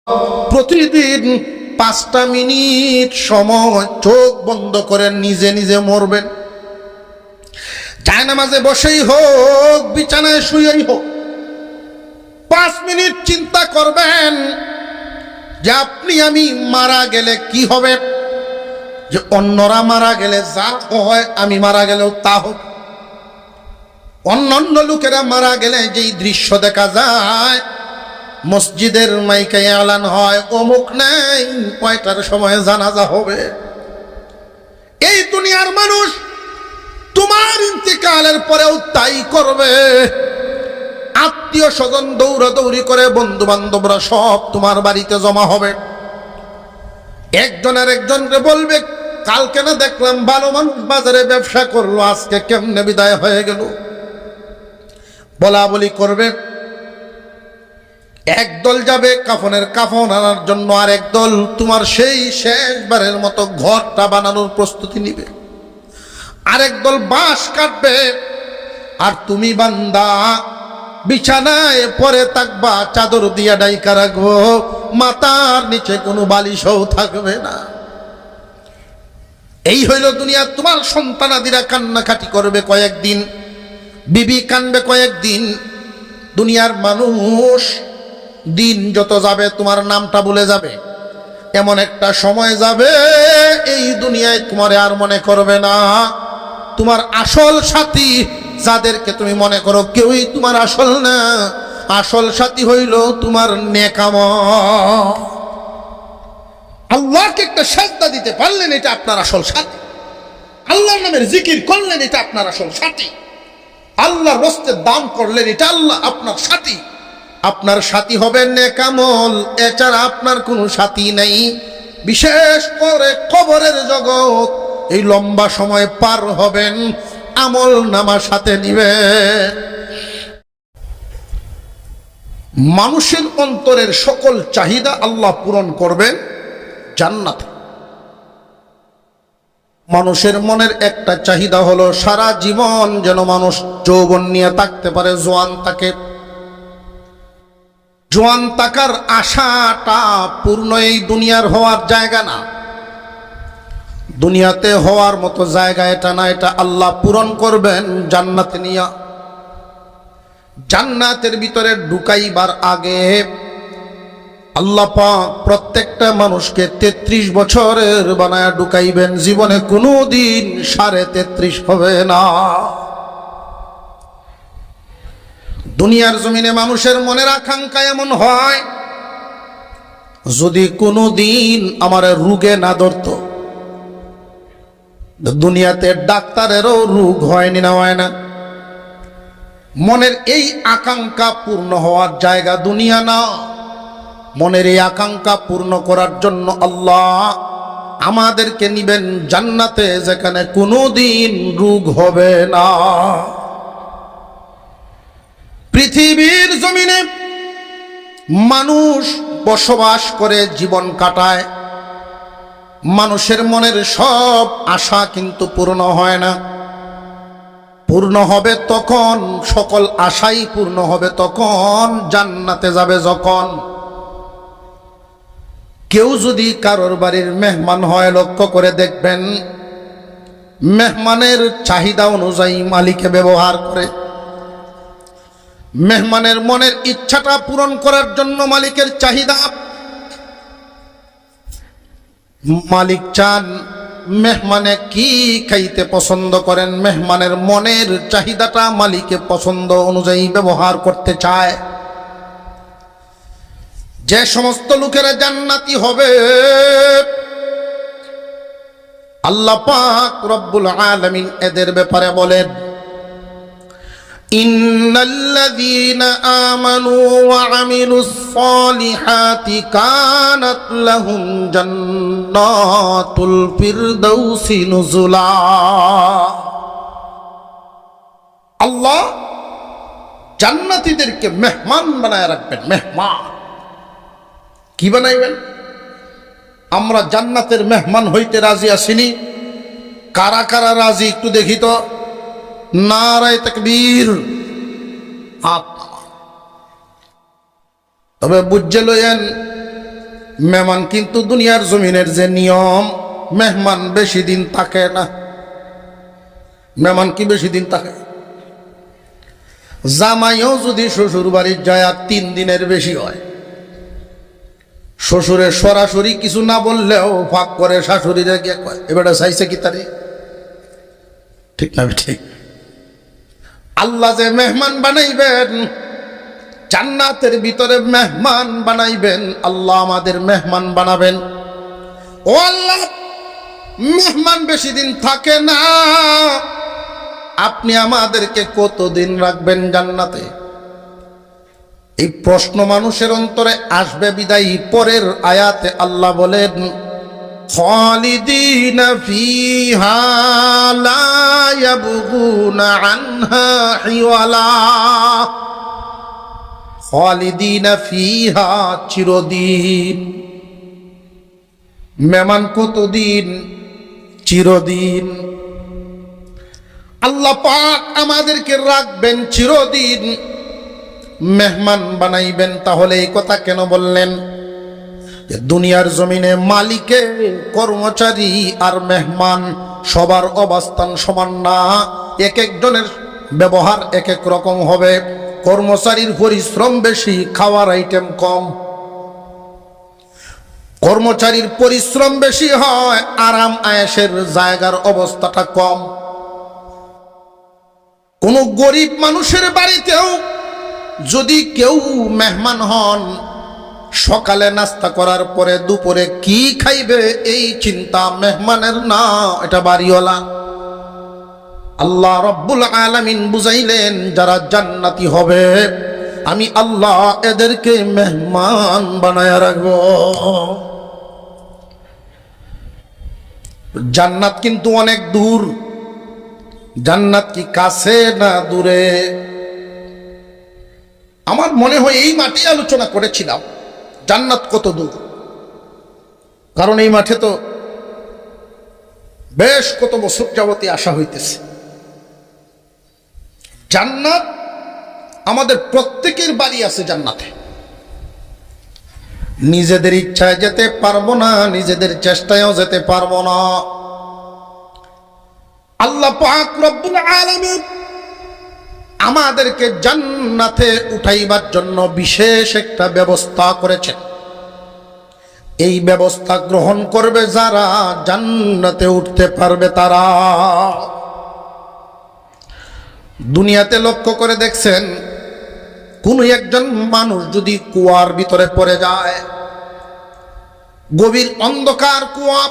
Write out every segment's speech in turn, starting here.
প্রতিদিন 5টা মিনিট সময় চোখ বন্ধ করে নিজে নিজে মরবেন। জায়নামাজে বসেই হোক, বিছানায় শুয়েই হোক, 5 মিনিট চিন্তা করবেন যে আপনি আমি মারা গেলে কি হবে, যে অন্যরা মারা গেলে যা হয় আমি মারা গেলেও তা হোক। অন্যান্য লোকেরা মারা গেলে যেই দৃশ্য দেখা যায়, মসজিদের মাইকে এলান হয় অমুক নেই, কয়টার সময় জানাজা হবে। এই দুনিয়ার মানুষ তোমার ইন্তেকালের পরেও তাই করবে। আত্মীয় স্বজন দৌড়াদৌড়ি করে, বন্ধু বান্ধবরা সব তোমার বাড়িতে জমা হবে। একজনের একজনকে বলবে, কালকে না দেখলাম ভালো মানুষ বাজারে ব্যবসা করলো, আজকে কেমনে বিদায় হয়ে গেল। বলা বলি করবে। একদল যাবে কাফনের কাফন আনার জন্য, আর একদল তোমার সেই শেষবারের মতো ঘরটা বানানোর প্রস্তুতি নিবে। আরেক দল বাঁশ কাটবে, আর তুমি বান্দা বিছানায় পরে থাকবা, চাদর দিয়া ডাইকা রাখবো, মাথার নিচে কোনো বালিশও থাকবে না। এই হইল দুনিয়া। তোমার সন্তানাদিরা কান্নাকাটি করবে কয়েকদিন, বিবি কানবে কয়েকদিন। দুনিয়ার মানুষ দিন যত যাবে তোমার নামটা ভুলে যাবে। এমন একটা সময় যাবে এই দুনিয়ায় তোমার আর মনে করবে না। তোমার আসল সাথী যাদেরকে তুমি মনে করো, কেউই তোমার আসল না। আসল সাথী হইল তোমার নেকামল। আল্লাহকে একটা সাজদা দিতে পারলেন, এটা আপনার আসল সাথী। আল্লাহর নামের জিকির করলেন, এটা আপনার আসল সাথী। আল্লাহর রাস্তায় দান করলেন, এটা আল্লাহ আপনার সাথী। আপনার সাথী হবে নেকামল, এছাড়া আপনার কোনো সাথী নেই। বিশেষ করে কবরের জগৎ, এই লম্বা সময় পার হবেন, আমল নামা সাথে নিবেন। মানুষের অন্তরের সকল চাহিদা আল্লাহ পূরণ করবেন জান্নাতে। মানুষের মনের একটা চাহিদা হলো সারা জীবন যেন মানুষ যৌবন নিয়ে থাকতে পারে, জোয়ান থাকে। জোয়ান থাকার আশাটা পূর্ণ এই দুনিয়ার হওয়ার জায়গা না, দুনিয়াতে হওয়ার মতো জায়গা এটা না। এটা আল্লাহ পূরণ করবেন জান্নাতে নিয়া। জান্নাতের ভিতরে ঢুকাইবার আগে আল্লাহ পাক প্রত্যেকটা মানুষকে 33 বছরের বানায়া ঢুকাইবেন। জীবনে কোনোদিন 33.5 হবে না। দুনিয়ার জমিনে মানুষের মনের আকাঙ্ক্ষা এমন হয়, যদি কোনোদিন আমার রোগে না ধরতো। দুনিয়াতে ডাক্তারেরও রোগ হয়নি না, হয় না। মনের এই আকাঙ্ক্ষা পূর্ণ হওয়ার জায়গা দুনিয়া না। মনের এই আকাঙ্ক্ষা পূর্ণ করার জন্য আল্লাহ আমাদেরকে নিবেন জান্নাতে, যেখানে কোনোদিন রোগ হবে না। পৃথিবীর জমিনে মানুষ বসবাস করে, জীবন কাটায়। মানুষের মনের সব আশা কিন্তু পূর্ণ হয় না। পূর্ণ হবে তখন, সকল আশাই পূর্ণ হবে তখন জান্নাতে যাবে যখন। কেউ যদি কারোর বাড়ির মেহমান হয়, লক্ষ্য করে দেখবেন মেহমানের চাহিদা অনুযায়ী মালিকে ব্যবহার করে। মেহমানের মনের ইচ্ছাটা পূরণ করার জন্য মালিকের চাহিদা। মালিক চান মেহমানে কি খাইতে পছন্দ করেন, মেহমানের মনের চাহিদাটা মালিকের পছন্দ অনুযায়ী ব্যবহার করতে চায়। যে সমস্ত লোকেরা জান্নাতি হবে, আল্লাহ পাক রব্বুল আলামিন এদের ব্যাপারে বলেন, ইন্নাল্লাযীনা আমানু ওয়া আমিলুস সালিহাতি কানাত লাহুম জান্নাতুল ফিরদাউসি নুজুলা। আল্লাহ জান্নাতীদেরকে মেহমান বানায় রাখবেন। মেহমান কি বানাইবেন? আমরা জান্নাতের মেহমান হইতে রাজি আসিনি। কারা কারা রাজি একটু দেখি তো। নারায়ে তাকবীর। তবে বুঝে লইয়েন, মেহমান কিন্তু দুনিয়ার জমিনের যে নিয়ম, মেহমান বেশি দিন থাকে না। মেহমান কি বেশি দিন থাকে? জামাইও যদি শ্বশুর বাড়ির যায় আর 3 দিনের বেশি হয়, শ্বশুরের সরাসরি কিছু না বললেও ফাঁক করে শাশুড়িরা গিয়ে কয় এবারে চাইছে কি তারে। ঠিক না ঠিক? আল্লাহ যে মেহমান বানাইবেন, জান্নাতের ভিতরে মেহমান বানাইবেন, আল্লাহ আমাদের মেহমান বানাবেন। ও আল্লাহ, মেহমান বেশি দিন থাকে না, আপনি আমাদেরকে কতদিন রাখবেন জান্নাতে? এই প্রশ্ন মানুষের অন্তরে আসবে বিদায়ী পরের আয়াতে আল্লাহ বলেন, খালিদিনা ফিহা লা ইয়াবগুনা আনহা হিওয়ালা। খালিদিনা ফিহা, চিরদিন। মেহমান কতদিন? চিরদিন। আল্লাহ পাক আমাদেরকে রাখবেন চিরদিন, মেহমান বানাইবেন। তাহলে এই কথা কেন বললেন যে দুনিয়ার জমিনে মালিকে, কর্মচারী আর মেহমান সবার অবস্থান সমান না, এক একজনের ব্যবহার এক এক রকম হবে। কর্মচারীর পরিশ্রম বেশি, খাওয়ার আইটেম কম। কর্মচারীর পরিশ্রম বেশি হয়, আরাম আয়েশের জায়গার অবস্থাটা কম। কোন গরিব মানুষের বাড়িতেও যদি কেউ মেহমান হন, সকালে নাস্তা করার পরে দুপুরে কি খাইবে এই চিন্তা মেহমানের না, এটা বাড়িওয়ালা। আল্লাহ রব্বুল আলামিন বুঝাইলেন, যারা জান্নাতি হবে আমি আল্লাহ এদেরকে মেহমান বানায়া রাখব। জান্নাত কিন্তু অনেক দূর। জান্নাত কি কাছে না দূরে? আমার মনে হয় এই মাঠে আলোচনা করেছিলাম জান্নাত কত দূর, কারণ এই মাঠে তো বেশ কত বছর যাবতীয় আসা হইতেছে। জান্নাত আমাদের প্রত্যেকের বাড়ি আছে জান্নাতে। নিজেদের ইচ্ছায় যেতে পারবো না, নিজেদের চেষ্টায়ও যেতে পারবো না। আল্লাহ পাক রব্বুল আলামিন আমাদেরকে জান্নাতে উঠাইবার জন্য বিশেষ একটা ব্যবস্থা করেছেন। এই ব্যবস্থা গ্রহণ করবে যারা, জান্নাতে উঠতে পারবে তারা। দুনিয়াতে লক্ষ্য করে দেখছেন, কোন একজন মানুষ যদি কুয়ার ভিতরে পড়ে যায়, গভীর অন্ধকার কুয়া,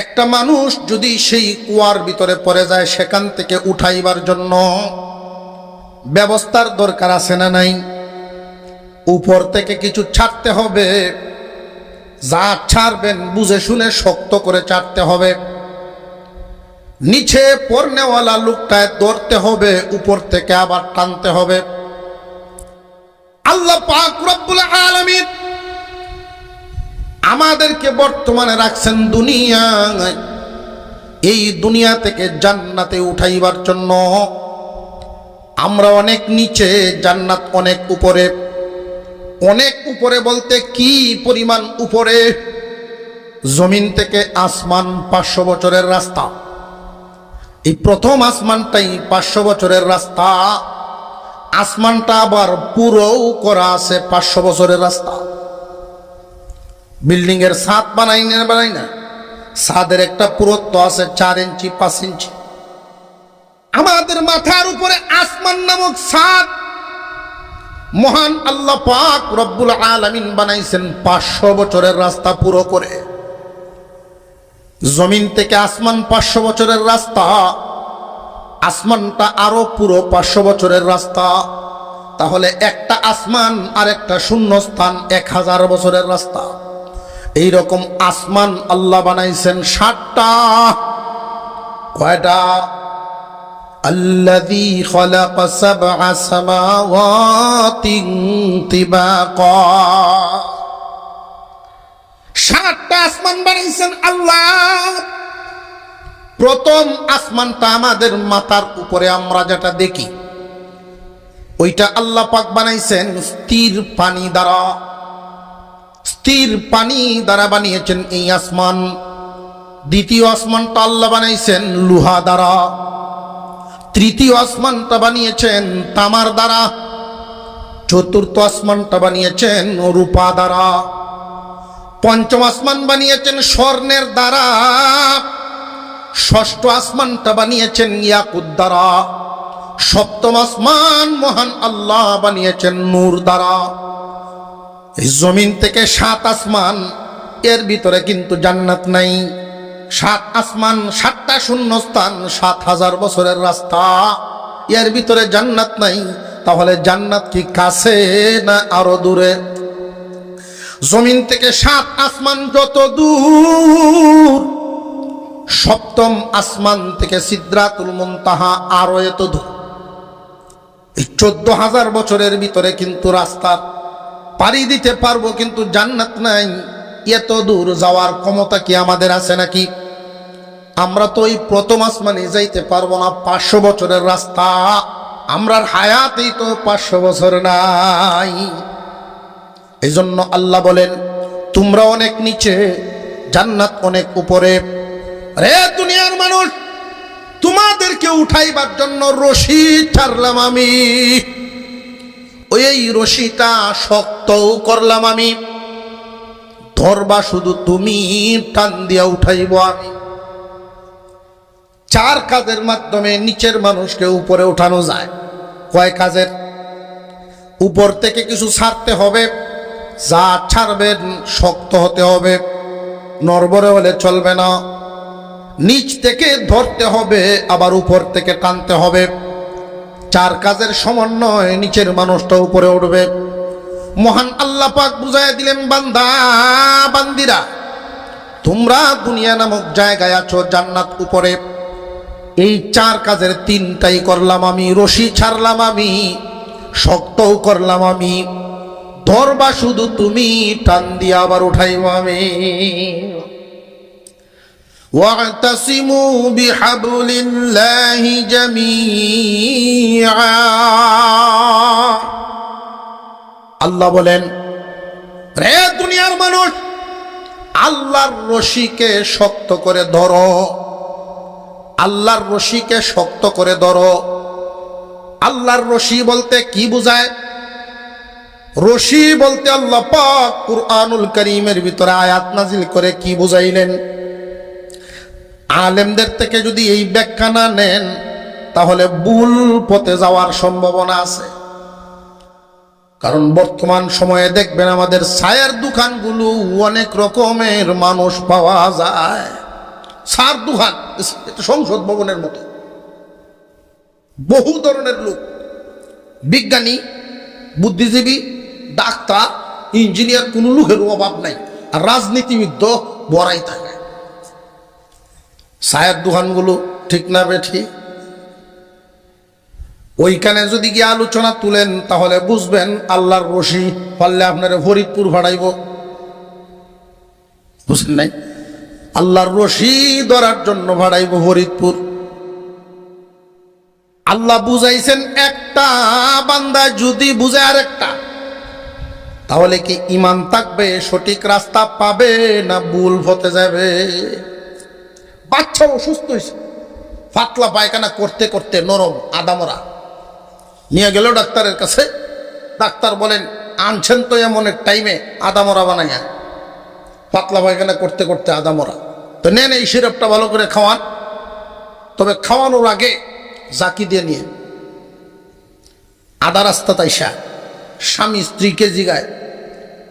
একটা মানুষ যদি সেই কুয়ার ভিতরে পড়ে যায়, সেখান থেকে উঠাইবার জন্য ব্যবস্থার দরকার আছে না নাই? উপর থেকে কিছু ছাড়তে হবে, যা ছাড়বেন বুঝে শুনে শক্ত করে ছাড়তে হবে। নিচে পড়নেওয়ালা লোকটায় ধরতে হবে, উপর থেকে আবার টানতে হবে। আল্লাহ পাক রব্বুল আলামিন আমাদেরকে বর্তমানে রাখছেন দুনিয়ায়, এই দুনিয়া থেকে জান্নাতে উঠাইবার জন্য। আমরা অনেক নিচে, জান্নাত অনেক উপরে। অনেক উপরে বলতে কি পরিমাণ উপরে? জমিন থেকে আসমান 500 বছরের রাস্তা। এই প্রথম আসমানটাই 500 বছরের রাস্তা। আসমানটা আবার পুরোও করা আছে 500 বছরের রাস্তা। বিল্ডিং এর ছাদ বানাই না, ছাদের একটা পুরুত্ব আছে 4 ইঞ্চি 5 ইঞ্চি। আমাদের মাথার উপরে আসমান নামক ছাদ মহান আল্লাহ পাক রব্বুল আলামিন বানাইছেন 500 বছরের রাস্তা পুরো করে। জমিন থেকে আসমান 500 বছরের রাস্তা, আসমানটা আরো পুরো 500 বছরের রাস্তা। তাহলে একটা আসমান আর একটা শূন্যস্থান 1000 বছরের রাস্তা। এই রকম আসমান আল্লাহ বানাইছেন 60টা। কয়টা? আল্লাযী খালাকা সাবআ সামাওয়াতিন তিবাকা। 60টা আসমান বানাইছেন আল্লাহ। প্রথম আসমানটা আমাদের মাথার উপরে আমরা যেটা দেখি, ওইটা আল্লাহ পাক বানাইছেন স্থির পানি দ্বারা। স্থির পানি দ্বারা বানিয়েছেন এই আসমান। দ্বিতীয় আসমানটা আল্লাহ বানাইছেন লোহা দ্বারা। তৃতীয় আসমানটা বানিয়েছেন তামার দ্বারা। চতুর্থ আসমানটা বানিয়েছেন রূপা দ্বারা। পঞ্চম আসমান বানিয়েছেন স্বর্ণের দ্বারা। ষষ্ঠ আসমানটা বানিয়েছেন ইয়াকুত দ্বারা। সপ্তম আসমান মহান আল্লাহ বানিয়েছেন নূর দ্বারা। এই জমিন থেকে 7 আসমান, এর ভিতরে কিন্তু জান্নাত নাই। 7 আসমান, 7টা শূন্যস্থান, 7000 বছরের রাস্তা, এর ভিতরে জান্নাত নাই। তাহলে জান্নাত কি কাছে না আরো দূরে? জমিন থেকে 7 আসমান যত দূর, সপ্তম আসমান থেকে সিদরাতুল মুনতাহা আরো এত দূর। এই 14000 বছরের ভিতরে কিন্তু রাস্তা পাড়ি দিতে পারবো, কিন্তু জান্নাত নাই। এত দূর যাওয়ার ক্ষমতা কি আমাদের আছে নাকি? আমরা তো ওই প্রথম আসমানে যাইতে পারবো না। 500 বছরের রাস্তা, আমরার হায়াতেই তো 500 বছর নাই। এই জন্য আল্লাহ বলেন, তোমরা অনেক নিচে, জান্নাত অনেক উপরে। রে দুনিয়ার মানুষ, তোমাদেরকে উঠাইবার জন্য রশি ছাড়লাম আমি। ওই রশিটা শক্তও করলাম আমি। ধরবা শুধু তুমি, টান দিয়া উঠাইব আমি। 4 কাজের মাধ্যমে নিচের মানুষকে উপরে উঠানো যায়। কয় কাজের? উপর থেকে কিছু ছাড়তে হবে, যা ছাড়বেন শক্ত হতে হবে, নড়বড়ে হলে চলবে না। নিচ থেকে ধরতে হবে, আবার উপর থেকে টানতে হবে। 4 কাজের সমন্বয় নিচের মানুষটা উপরে উঠবে। মহান আল্লাহ পাক বুঝাইয়া দিলেন, বান্দা বান্দিরা, তোমরা দুনিয়া নামক জায়গায় আছো, জান্নাত উপরে। এই 4 কাজের 3টাই করলাম আমি। রশি ছাড়লাম আমি, শক্তও করলাম আমি। ধরবা শুধু তুমি, টান দিয়া আবার উঠাইব আমি। ওয়াতাসিমু বিহাবলিল্লাহি জামিআ। আল্লাহ বলেন, রে দুনিয়ার মানুষ, আল্লাহর রশিকে শক্ত করে ধরো। আল্লাহর রশিকে শক্ত করে ধরো। আল্লাহর রশি বলতে কি বোঝায়? রশি বলতে আল্লাহ পাক কুরআনুল কারীমের ভিতরে আয়াত নাজিল করে কি বুঝাইলেন? আলেমদের থেকে যদি এই ব্যাখ্যা না নেন, তাহলে ভুল পথে যাওয়ার সম্ভাবনা আছে। কারণ বর্তমান সময়ে দেখবেন আমাদের ছায়ের দোকানগুলো অনেক রকমের মানুষ পাওয়া যায়। সার দোকান, সংসদ ভবনের মতো বহু ধরনের লোক, বিজ্ঞানী, বুদ্ধিজীবী, ডাক্তার, ইঞ্জিনিয়ার, কোন লোকের অভাব নাই। আর রাজনীতিবিদ বড়াই থাকে। ছায়ের দোকানগুলো ঠিক না বেঠি? ওইখানে যদি গিয়ে আলোচনা তুলেন, তাহলে বুঝবেন আল্লাহর রশি পারলে আপনার ফরিদপুর ভাড়াইব। বুঝলেন নাই? আল্লাহর রশি ধরার জন্য ভাড়াইব ফরিদপুর। আল্লাহ বুঝাইছেন একটা, বান্দা যদি বুঝে আরেকটা, তাহলে কি ঈমান থাকবে? সঠিক রাস্তা পাবে না ভুল পথে যাবে? বাচ্চা অসুস্থ হয়েছে, পাতলা পায়খানা করতে করতে নরম আদামরা, নিয়ে গেল ডাক্তারের কাছে। ডাক্তার বলেন, আনছেন তো এমন এক টাইমে আদামরা বানাইয়া, পাতলা পায়খানা করতে করতে আদামরা। তো নেন, এই সিরাপটা ভালো করে খাওয়ান। তবে খাওয়ানোর আগে জাকি দিয়ে নিয়ে। আধা রাস্তা তাইসা স্বামী স্ত্রীকে জিগায়,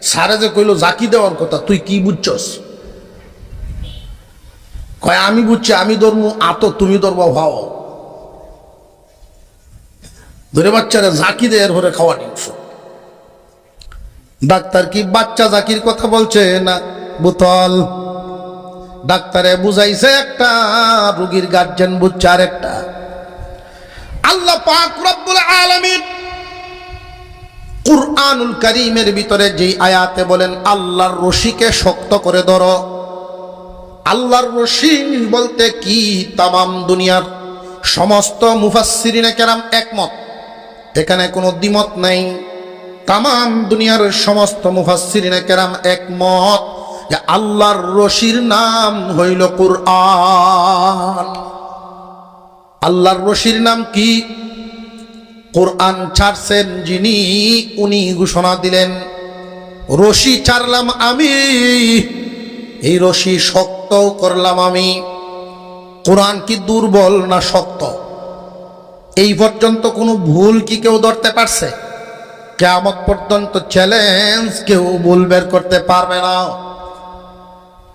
সারে যে কইল জাকি দেওয়ার কথা, তুই কি বুঝছস? কয়, আমি বুঝছি, আমি ধর্ম আতো, তুমি ধর্ম ভাও। ধরে বাচ্চারা জাকি দেয়ার ভরে খাওয়া নিস। ডাক্তার কি বাচ্চা জাকির কথা বলছে না বোতল? ডাক্তারে বুঝাইছে একটা, রোগীর গার্জেন বুঝছে আর একটা। আল্লাহ পাক রব্বুল আলামিন কুরআনুল কারীমের ভিতরে যেই আয়াতে বলেন আল্লাহর রশিকে শক্ত করে ধরো। আল্লাহর রশি বলতে কি, তামাম দুনিয়ার সমস্ত মুফাসসিরিনে কেরাম একমত, এখানে কোনো দ্বিমত নাই। তামাম দুনিয়ার সমস্ত মুফাসসিরিনে কেরাম একমত যে আল্লাহর রশির নাম হইল কুরআন। আল্লাহর রশির নাম কি? কুরআন ছাড়ছেন যিনি, উনি ঘোষণা দিলেন, রশি ছাড়লাম আমি, এই রশি শক্ত করলাম আমি। কোরআন কি দুর্বল না শক্ত? এই পর্যন্ত কোনো ভুল কি কেউ ধরতে পারছে? কিয়ামত পর্যন্ত চ্যালেঞ্জ, কেউ ভুল বের করতে পারবে না।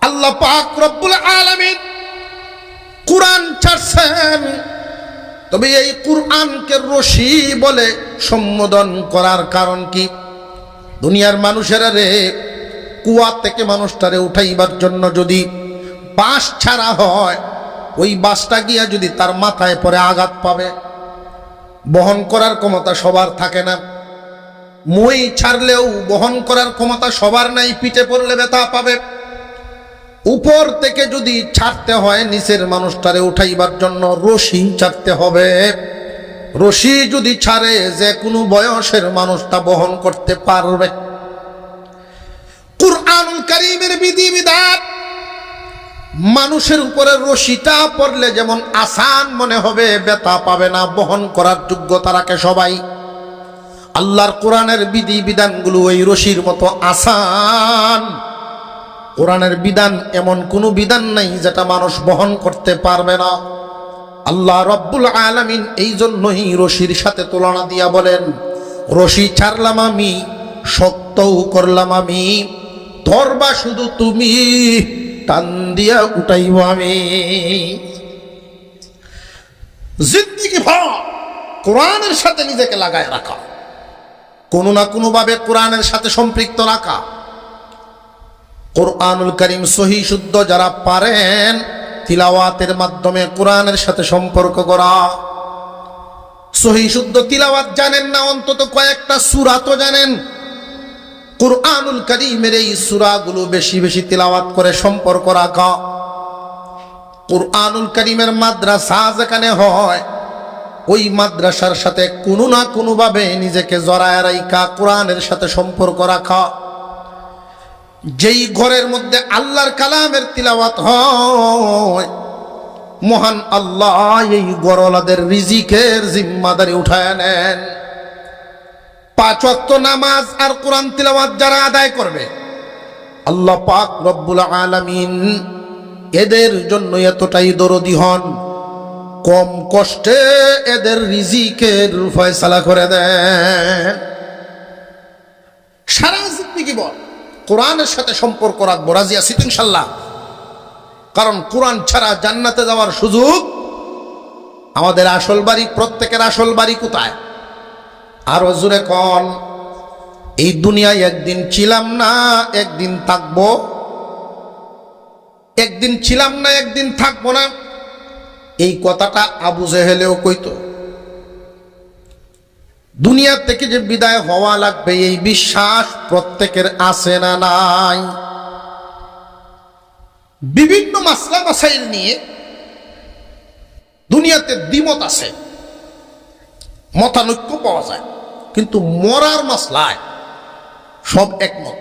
আল্লাহ পাক রব্বুল আলামিন কোরআন ছাড়ছেন, তবে এই কোরআনকে রশি বলে সম্বোধন করার কারণ কি? দুনিয়ার মানুষেরা রে, কুয়া থেকে মানুষটারে উঠাইবার জন্য যদি বাঁশ ছাড়া হয়, ওই বাঁশটা গিয়া যদি তার মাথায় পরে আঘাত পাবে, বহন করার ক্ষমতা সবার থাকে না। মই ছাড়লেও বহন করার ক্ষমতা সবার নাই, পিঠে পড়লে ব্যথা পাবে। উপর থেকে যদি ছাড়তে হয় নিচের মানুষটারে উঠাইবার জন্য, রশি ছাড়তে হবে। রশি যদি ছাড়ে, যে কোনো বয়সের মানুষটা বহন করতে পারবে। কুরআনুল কারীমের বিধিবিধান মানুষের উপরে রশিটা পড়লে যেমন আসান মনে হবে, ব্যথা পাবে না, বহন করার যোগ্যতা রাখে সবাই। আল্লাহর কোরআনের বিধিবিধানগুলো ওই রশির মতো আসান। কোরআনের বিধান এমন কোনো বিধান নাই যেটা মানুষ বহন করতে পারবে না। আল্লাহ রব্বুল আলামিন এই জন্যই রশির সাথে তুলনা দিয়া বলেন, রশি ছাড়লাম আমি, শক্তও করলাম আমি, ধরবা শুধু তুমি, টান দিয়া উঠাইব আমি। জিন্দেগি ভর কোরআনের সাথে নিজেকে লাগায় রাখা, কোনো না কোনো ভাবে কোরআনের সাথে সম্পৃক্ত রাখা। কোরআনুল কারীম সহি শুদ্ধ যারা পারেন, তিলাওয়াতের মাধ্যমে কোরআনের সাথে সম্পর্ক করা। সহি শুদ্ধ তিলাওয়াত জানেন না, অন্তত কয়েকটা সূরা তো জানেন। কোরআনুল কারীমের এই সূরাগুলো বেশি বেশি তিলাওয়াত করে সম্পর্ক রাখা। কোরআনুল কারীমের মাদ্রাসা যেখানে হয়, ওই মাদ্রাসার সাথে কোনো না কোনো ভাবে নিজেকে জড়ায় রাখা, কোরআনের সাথে সম্পর্ক রাখা। যেই ঘরের মধ্যে আল্লাহর কালামের তিলাওয়াত হয়, মহান আল্লাহ এই ঘরওয়ালাদের রিজিকের জিম্মাদারি উঠায় নেন। 5 ওয়াক্ত নামাজ আর কোরআন তিলাওয়াত যারা আদায় করবে, আল্লাহ পাক রব্বুল আলামিন এদের জন্য এতটাই দরদি হন, কম কষ্টে এদের রিজিকের ফয়সালা করে দেন। সারা জিন্দেগি বল কোরআনের সাথে সম্পর্ক রাখবো, রাজি আছি ইনশাল্লাহ? কারণ কোরআন ছাড়া জান্নাতে যাওয়ার সুযোগ। আমাদের আসল বাড়ি, প্রত্যেকের আসল বাড়ি কোথায়? আরো জোরে কোন। এই দুনিয়ায় একদিন ছিলাম না, একদিন থাকবো। একদিন ছিলাম না, একদিন থাকবো না, এই কথাটা আবু জেহেলেও কইতো। দুনিয়া থেকে যে বিদায় হওয়া লাগবে, এই বিশ্বাস প্রত্যেকের আছে না নাই? বিভিন্ন মাসলা মাসাইল নিয়ে দুনিয়াতে দ্বিমত আছে, মতানৈক্য পাওয়া যায়, কিন্তু মরার মাসলায় সব একমত।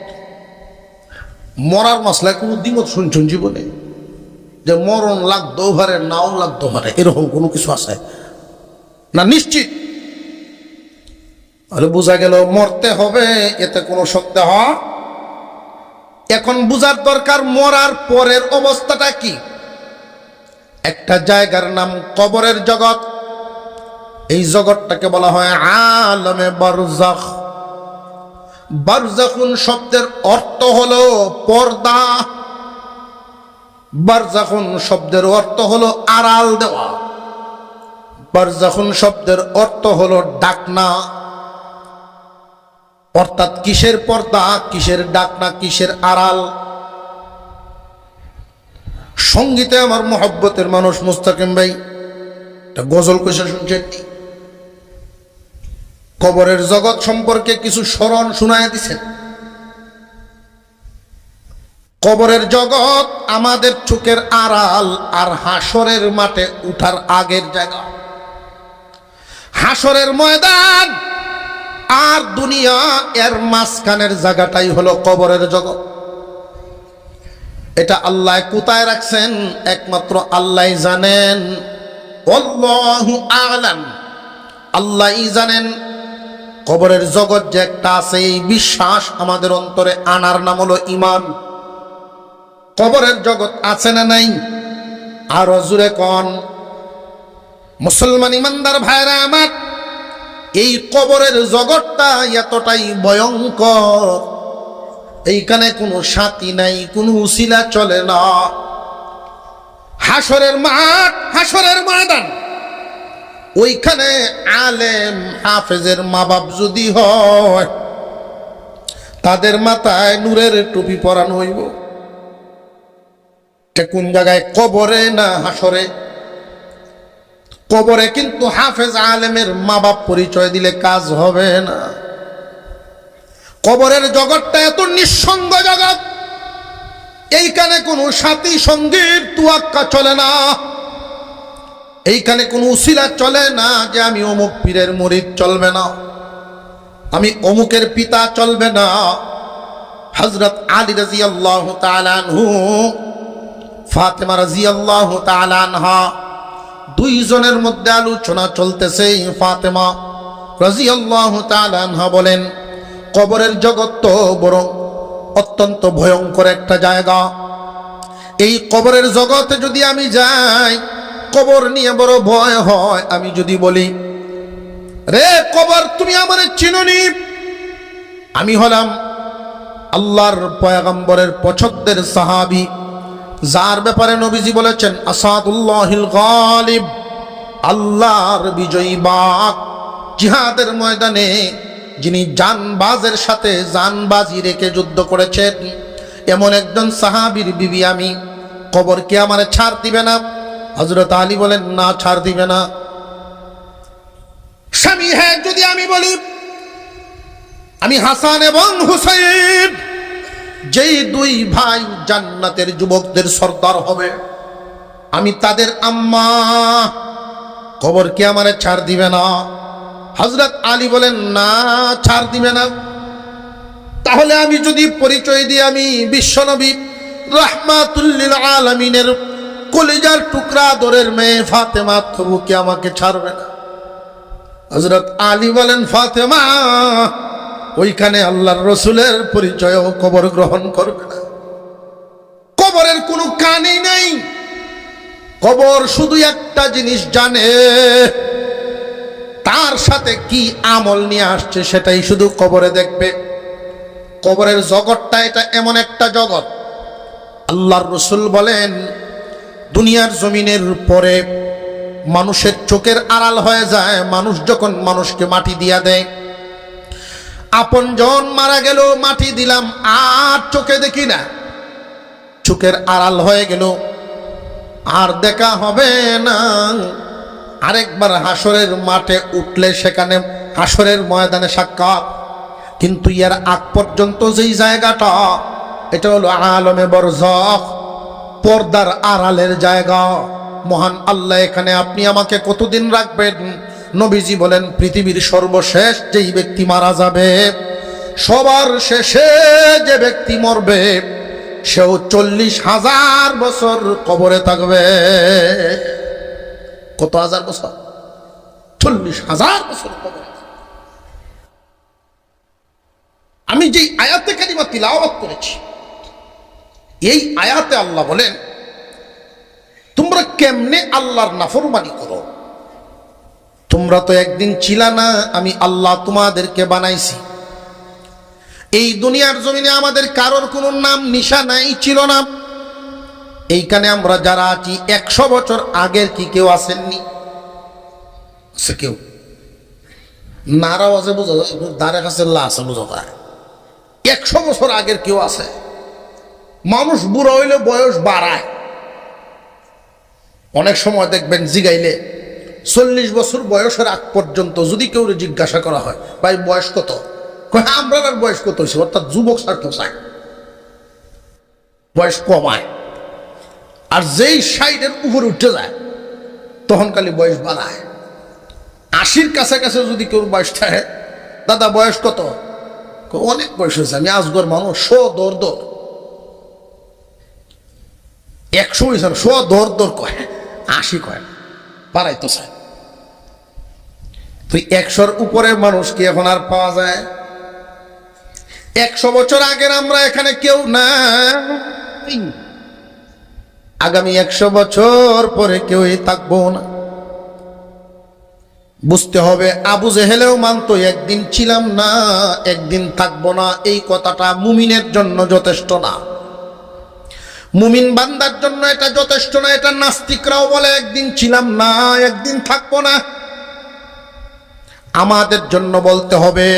মরার মাসলায় কোনো দ্বিমত শুনছেন জীবনে? যে মরণ লাগতেও পারে, নাও লাগতে পারে, এরকম কোনো কিছু আছে না? নিশ্চিত। তাহলে বোঝা গেল মরতে হবে, এতে কোনো সন্দেহ। এখন বুঝার দরকার মরার পরের অবস্থাটা কি। একটা জায়গার নাম কবরের জগৎ। এই জগৎটাকে বলা হয় আলমে বারজাখ। বারজাখুন শব্দের অর্থ হলো পর্দা। বারজাখুন শব্দের অর্থ হলো আড়াল দেওয়া। বারজাখুন শব্দের অর্থ হলো ডাকনা। অর্থাৎ কিসের পর্দা, কিসের ডাকনা, কিসের আড়াল। সঙ্গীতে আমার মোহব্বতের মানুষ মুস্তাকিম ভাই একটা গজল কইসা শুনছেন? কবরের জগৎ সম্পর্কে কিছু স্মরণ শুনায় দিছেন। কবরের জগৎ আমাদের চোখের আড়াল আর হাসরের মাঠে উঠার আগের জায়গা। হাসরের ময়দান আর দুনিয়া এর মাঝখানের জায়গাটাই হলো কবরের জগৎ। এটা আল্লাহ কোথায় রাখছেন একমাত্র আল্লাহ জানেন। আল্লাহু আ'লাম, আল্লাহই জানেন। কবরের জগৎ যে একটা আছে এই বিশ্বাস আমাদের অন্তরে আনার নাম হলো ঈমান। কবরের জগৎ আছে না নাই? আরো জোরে কোন মুসলমান ইমানদার ভাইরা আমার, এই কবরের জগৎটা এতটাই ভয়ঙ্কর, এইখানে কোনো সাথী নাই, কোনো উসিলা চলে না। হাসরের মাঠ, হাসরের ময়দান, ওইখানে আলেম হাফেজের মা বাপ যদি হয়, তাদের মাথায় নূরের টুপি পরানো হইব। এটা কোন জায়গায়? কবরে না হাসরে? কবরে কিন্তু হাফেজ আলেমের মা বাপ পরিচয় দিলে কাজ হবে না। কবরের জগৎটা এত নিঃসঙ্গ জগৎ, এইখানে কোনো সাথী সঙ্গীর তুয়াক্কা চলে না, এইখানে কোনো উসিলা চলে না যে আমি অমুক পীরের মুরিদ চলবে না, আমি অমুকের পিতা চলবে না। হযরত আলী রাদিয়াল্লাহু তাআলা আনহু, ফাতেমা রাদিয়াল্লাহু তাআলা আনহা, দুইজনের মধ্যে আলোচনা চলতেছে। ফাতেমা রাদিয়াল্লাহু তাআলা আনহা বলেন, কবরের জগৎ তো বড় অত্যন্ত ভয়ঙ্কর একটা জায়গা। এই কবরের জগতে যদি আমি যাই, কবর নিয়ে বড় ভয় হয়। আমি যদি বলি, রে কবর তুমি আমার চিনোনি, আমি হলাম আল্লাহর পয়গম্বরের পছন্দের সাহাবী, যার ব্যাপারে নবীজি বলেছেন আসাদুল্লাহিল গালিব, আল্লাহর বিজয়ী বাঘ, জিহাদের ময়দানে যিনি জানবাজের সাথে জানবাজি রেখে যুদ্ধ করেছেন, এমন একজন সাহাবীর বিবি আমি। কবর কি আমারে ছাড় দিবে না? হযরত আলী বলেন, না, ছাড় দিবে না। স্বামী হ্যাঁ যদি আমি বলি, আমি হাসান এবং হুসাইন, যেই দুই ভাই জান্নাতের যুবকদের সর্দার হবে, আমি তাদের আম্মা, কবর কি আমারে ছাড় দিবে না? হযরত আলী বলেন, না, ছাড় দিবে না। তাহলে আমি যদি পরিচয় দিই আমি বিশ্বনবী রাহমাতুল লিল আলামিনের কলিজার টুকরা দরের মেয়ে ফাতেমা, তবু কি আমাকে ছাড়বে না? হযরত আলী বলেন, ফাতেমা ওইখানে আল্লাহর রসুলের পরিচয় কবর গ্রহণ করবে না। কবরের কোনো কানই নাই। কবর শুধু একটা জিনিস জানে, তার সাথে কি আমল নিয়ে আসছে সেটাই শুধু কবরে দেখবে। কবরের জগৎটা এটা এমন একটা জগৎ, আল্লাহর রসুল বলেন, দুনিয়ার জমিনের পরে মানুষের চোখের আড়াল হয়ে যায়। মানুষ যখন মানুষকে মাটি দিয়া দেয়, আপনজন মারা গেল, মাটি দিলাম, আর চোখে দেখি না, চোখের আড়াল হয়ে গেল, আর দেখা হবে না। আরেকবার হাসরের মাঠে উঠলে সেখানে হাসরের ময়দানে সাক্ষাৎ। কিন্তু এর আগ পর্যন্ত যেই জায়গাটা, এটা হলো আলমে বরজখ, পর্দার আড়ালের জায়গা। মহান আল্লাহ এখানে আপনি আমাকে কতদিন রাখবেন? নবীজি বলেন, পৃথিবীর সর্বশেষ যেই ব্যক্তি মারা যাবে, সবার শেষে যে ব্যক্তি মরবে, সেও 40,000 বছর কবরে থাকবে। কত হাজার বছর? 40,000 বছর কবরে। আমি যেই আয়াতে কারিমা তিলাওয়াত করেছি, এই আয়াতে আল্লাহ বলেন, তোমরা কেমনে আল্লাহর নাফরমানি করো? তোমরা তো একদিন ছিলা না, আমি আল্লাহ তোমাদেরকে বানাইছি। এই দুনিয়ার জমিনে আমাদের কারোর কোনো নাম নিশানাই ছিল না। এইখানে আমরা যারা আছি 100 বছর আগের কি কেউ আসেননি? সে কেউ নারাও আছে, বোঝা যায়, দাঁড়ে কাছে আছে, বোঝা যায় 100 বছর আগের কেউ আছে। মানুষ বুড়ো হইলে বয়স বাড়ায়। অনেক সময় দেখবেন জিগাইলে 40 বছর বয়সের আগ পর্যন্ত যদি কেউ জিজ্ঞাসা করা হয়, ভাই বয়স কত? আমরা আর বয়স কত হয়েছে, অর্থাৎ যুবক স্বার্থ চায়, বয়স কমায়। আর যেই 60-এর উপরে উঠে যায়, তখন খালি বয়স বাড়ায়। 80-র কাছাকাছি যদি কেউ বয়স থাকে, দাদা বয়স কত? অনেক বয়স হয়েছে, আমি আজগর মানুষ, শো দৌড় দৌড় 100 হয়েছে, শো দৌড় দৌড় কয়, 80 কয়, পারাই তো চায়। তুই 100-র উপরে মানুষ কি এখন আর পাওয়া যায়? 100 বছর আগের আমরা এখানে কেউ না, আগামী 100 বছর পরে কেউই থাকবো না। বুঝতে হবে, আবু জেহেলেও মানতো একদিন ছিলাম না, একদিন থাকবো না। এই কথাটা মুমিনের জন্য যথেষ্ট না, মুমিন বান্দার জন্য এটা যথেষ্ট না। এটা নাস্তিকরাও বলে একদিন ছিলাম না, একদিন থাকবো না। আমাদের জন্য বলতে হবে,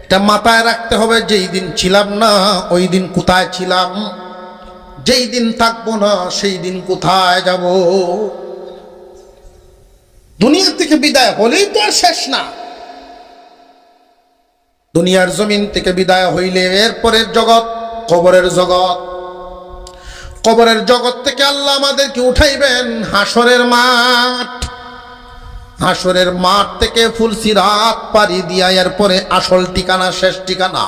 এটা মাথায় রাখতে হবে, যেই দিন ছিলাম না ওই দিন কোথায় ছিলাম, যেই দিন থাকবো না সেই দিন কোথায় যাব। দুনিয়া থেকে বিদায় হলেই তো আর শেষ না। দুনিয়ার জমিন থেকে বিদায় হইলে এরপরের জগৎ কবরের জগৎ। কবরের জগৎ থেকে আল্লাহ আমাদেরকে উঠাইবেন হাসরের মাঠ। হাসরের মাঠ থেকে ফুলসিরাত পাড়ি দিয়া এরপরে আসল ঠিকানা, শেষ ঠিকানা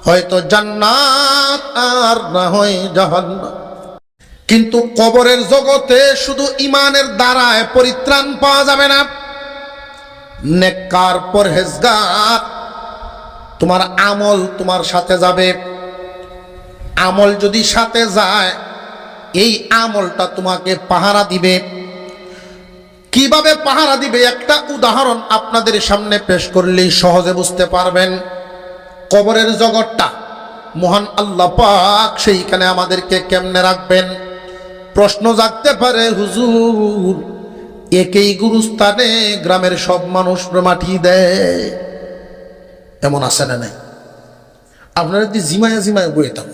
হয়তো জান্নাত আর না হয় জাহান্নাম। কিন্তু কবরের জগতে শুধু ঈমানের দ্বারায় পরিত্রাণ পাওয়া যাবে না। নেককার পরহেজগার, তোমার আমল তোমার সাথে যাবে। আমল যদি সাথে যায়, এই আমলটা তোমাকে পাহারা দিবে। কিভাবে পাহারা দিবে একটা উদাহরণ আপনাদের সামনে পেশ করলেই সহজে বুঝতে পারবেন। কবরের জগৎটা মহান আল্লাহ পাক সেইখানে আমাদেরকে কেমনে রাখবেন। প্রশ্ন জাগতে পারে, হুজুর একই গুরুস্থানে গ্রামের সব মানুষ মাটি দেয়, এমন আছে না নাই? আপনারা যদি জিমায় জিমায় বইতাম,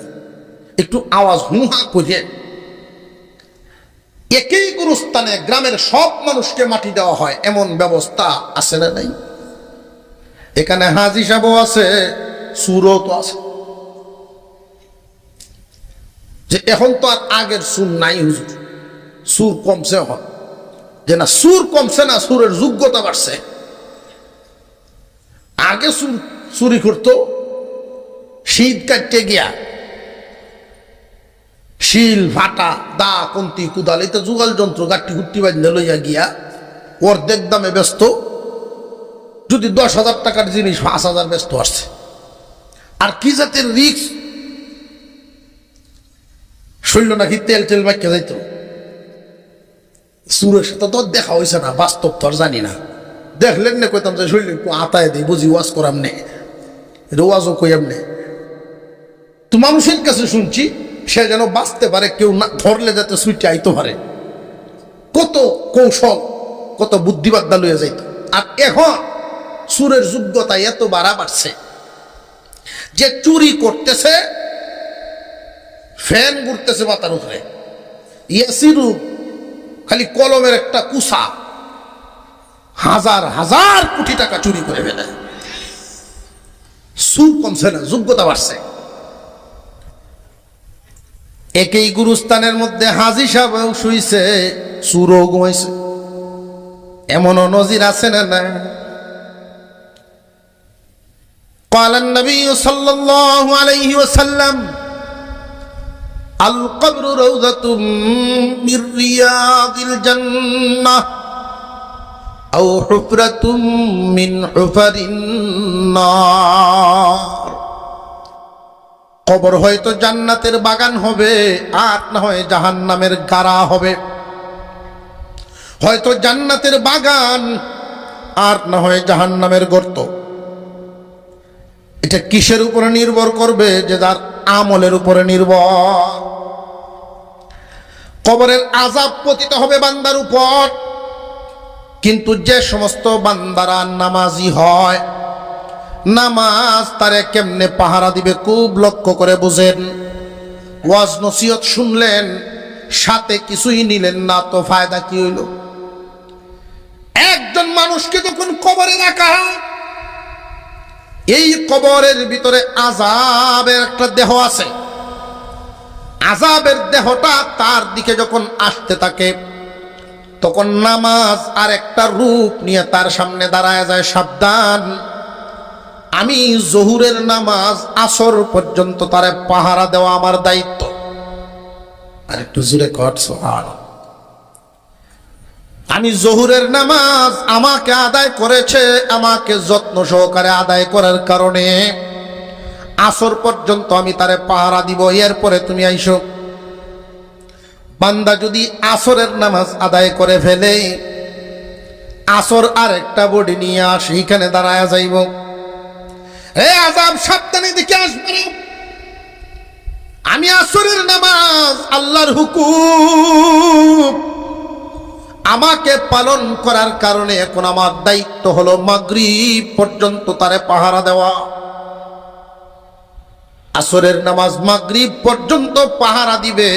একটু আওয়াজ হুহা করিয়ে, একই গুরুস্থানে গ্রামের সব মানুষকে মাটি দেওয়া হয়, এমন ব্যবস্থা আছে না নাই? এখানে হাজি সাহেবও আছে, সুরও তো আছে। যে এখন তো আর আগের সুর নাই হুজুর, সুর কমছে। এখন যে না, সুর কমছে না, সুরের যোগ্যতা বাড়ছে। আগে সুর চুরি করতো, শীত কাটতে গিয়া শিল ফাটা দা কন্তি কুদাল এটা যুগাল যন্ত্র গাঠি গুটি বাজলে লইয়া গিয়া অর্ধেক দামে ব্যস্ত। যদি 10,000 টাকার জিনিস 5,000 ব্যস্ত আসছে। আর কি জাতের রিক্স, শৈল নাকি তেল তেল বাক্য যাইত। সুরের সাথে তো দেখা হয়েছে না, বাস্তব তো আর জানি না। দেখলেন না কইতাম যে শৈল একটু আতায় দিই, বুঝি ওয়াজ করাম নে, ওয়াজও কইয়াম নে। তো মানুষের কাছে শুনছি সে যেন বাঁচতে পারে, কেউ না ধরলে যাতে সুইটে আইতে পারে। কত কৌশল, কত বুদ্ধিবাদ্যা লইয়া যাইত। আর এখন সুরের যোগ্যতা এত বাড়ছে যে চুরি করতেছে, ফ্যান ঘুরতেছে মাথার উপরে, ইয়াসিরু খালি কলমের একটা কুসা 1,000 কোটি টাকা চুরি করে ফেলে। সুর কমছে না, যোগ্যতা বাড়ছে। একই গুরুস্থানের মধ্যে হাজি সাহেব শুইছে, সুরও ঘুমাইছে। এমনও নজির আছে না না? قال النبي صلى الله عليه وسلم القبر روضة من رياض الجنة أو حفرة من حفر النار। কবর হয়তো জান্নাতের বাগান হবে, আর না হয় জাহান্নামের গাড়া হবে। হয়তো জান্নাতের বাগান, আর না হয় জাহান্নামের গর্ত। এটা কিসের উপরে নির্ভর করবে? যে যার আমলের উপরে নির্ভর। কবরের আযাব পতিত হবে বান্দার উপর, কিন্তু যে সমস্ত বান্দারা নামাজি হয়, নামাজ তারে কেমনে পাহারা দিবে খুব লক্ষ্য করে বুঝেন। ওয়াজ নসিহত শুনলেন, সাথে কিছুই নিলেন না, তো ফায়দা কি হইল? একজন মানুষকে যখন কবরে রাখা হয়, এই কবরের ভিতরে আযাবের একটা দেহ আছে। আযাবের দেহটা তার দিকে যখন আসতে থাকে, তখন নামাজ আর একটা রূপ নিয়ে তার সামনে দাঁড়ায় যায়। সাবধান, আমি জোহরের নামাজ আসর পর্যন্ত তারে পাহারা দেওয়া আমার দায়িত্ব। আর একটু জোরে কর সুবহানাল্লাহ। আমি জোহরের নামাজ আমাকে আদায় করেছে, আমাকে যত্ন সহকারে আদায় করার কারণে আসর পর্যন্ত আমি তারে পাহারা দিব। এরপরে তুমি আইসো। বান্দা যদি আসরের নামাজ আদায় করে ফেলে, আসর আর একটা বডি নিয়ে আসে, এইখানে দাঁড়ায় যাইব। হে আযাব, সাবধানে দিকে আসবে না। আমি আসরের নামাজ আল্লাহর হুকুম আমাকে পালন করার কারণে এখন আমার দায়িত্ব হলো মাগরিব পর্যন্ত তারে পাহারা দেওয়া। আসরের নামাজ মাগরিব পর্যন্ত পাহারা দিবে।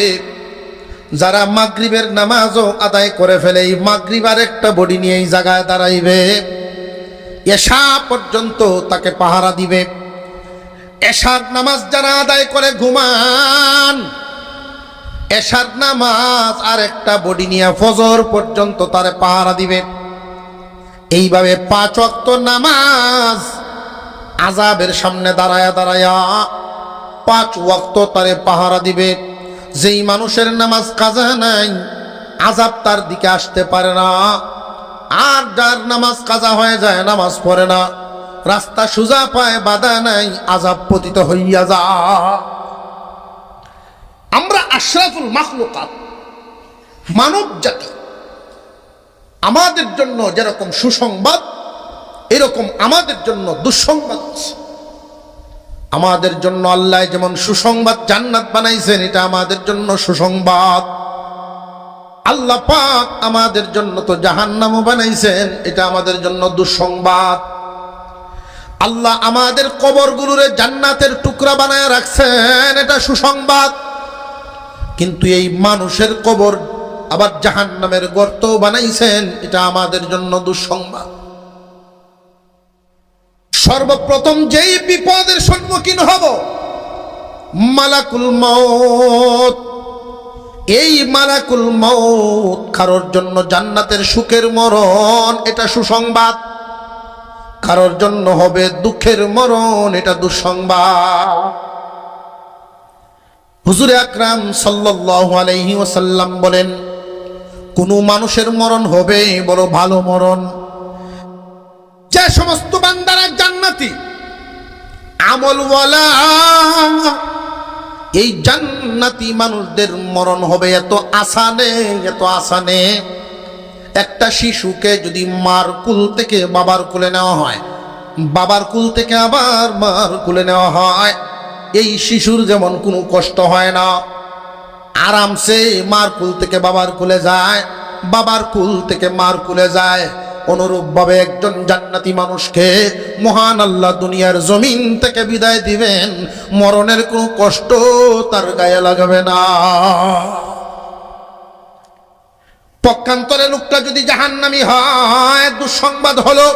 যারা মাগরিবের নামাজও আদায় করে ফেলে, এই মাগরিব আর একটা বডি নিয়ে এই জায়গায় দাঁড়াইবে, এশা পর্যন্ত তাকে পাহারা দিবে। এশার নামাজ যারা আদায় করে ঘুমান, এশার নামাজ আর একটা বডি নিয়ে ফজর পর্যন্ত তারে পাহারা দিবে। এইভাবে 5 ওয়াক্ত নামাজ আযাবের সামনে দাঁড়ায়া দাঁড়ায়া 5 ওয়াক্ত তারে পাহারা দিবে। যেই মানুষের নামাজ কাজা নাই, আযাব তার দিকে আসতে পারে না। আর যার নামাজ কাজা হয়ে যায়, নামাজ পড়ে না, রাস্তা সোজা পায়, বাধা নাই, আযাব পতিত হইয়া যায়। আমরা আশরাফুল মাখলুকাত, মানব জাতি, আমাদের জন্য যেরকম সুসংবাদ, এরকম আমাদের জন্য দুঃসংবাদ। আমাদের জন্য আল্লাহ যেমন সুসংবাদ জান্নাত বানাইছেন, এটা আমাদের জন্য সুসংবাদ। আল্লাহ পাক আমাদের জন্য তো জাহান্নামও বানাইছেন, এটা আমাদের জন্য দুঃসংবাদ। আল্লাহ আমাদের কবরগুলোরে জান্নাতের টুকরা বানায় রাখছেন, এটা সুসংবাদ। কিন্তু এই মানুষের কবর আবার জাহান্নামের গর্ত বানাইছেন, এটা আমাদের জন্য দুঃসংবাদ। সর্বপ্রথম যেই বিপদের সম্মুখীন হব, মালাকুল মউত। এই মালাকুল মউত কারোর জন্য জান্নাতের সুখের মরণ, এটা সুসংবাদ। কারোর জন্য হবে দুঃখের মরণ, এটা দুঃসংবাদ। হুজুর আকরাম সাল্লাল্লাহু আলাইহি ওয়াসাল্লাম বলেন, কোন মানুষের মরণ হবে বড় ভালো মরণ। যে সমস্ত বান্দারা জান্নাতি আমলওয়ালা, এই জান্নাতি মানুষদের মরণ হবে এত আসানে, এত আসানে। একটা শিশুকে যদি মার কুল থেকে বাবার কুলে নেওয়া হয়, বাবার কুল থেকে আবার মার কুলে নেওয়া হয়, এই শিশুর যেমন কোনো কষ্ট হয় না, আরামসে মার কুল থেকে বাবার কুলে যায়, বাবার কুল থেকে মার কুলে যায়। অনুরূপভাবে একজন জান্নাতি মানুষকে মহান আল্লাহ দুনিয়ার জমিন থেকে বিদায় দিবেন, মরণের কোনো কষ্ট তার গায়ে লাগবে না। পক্ষান্তরে লোকটা যদি জাহান্নামী হয়, দুঃসংবাদ হলো,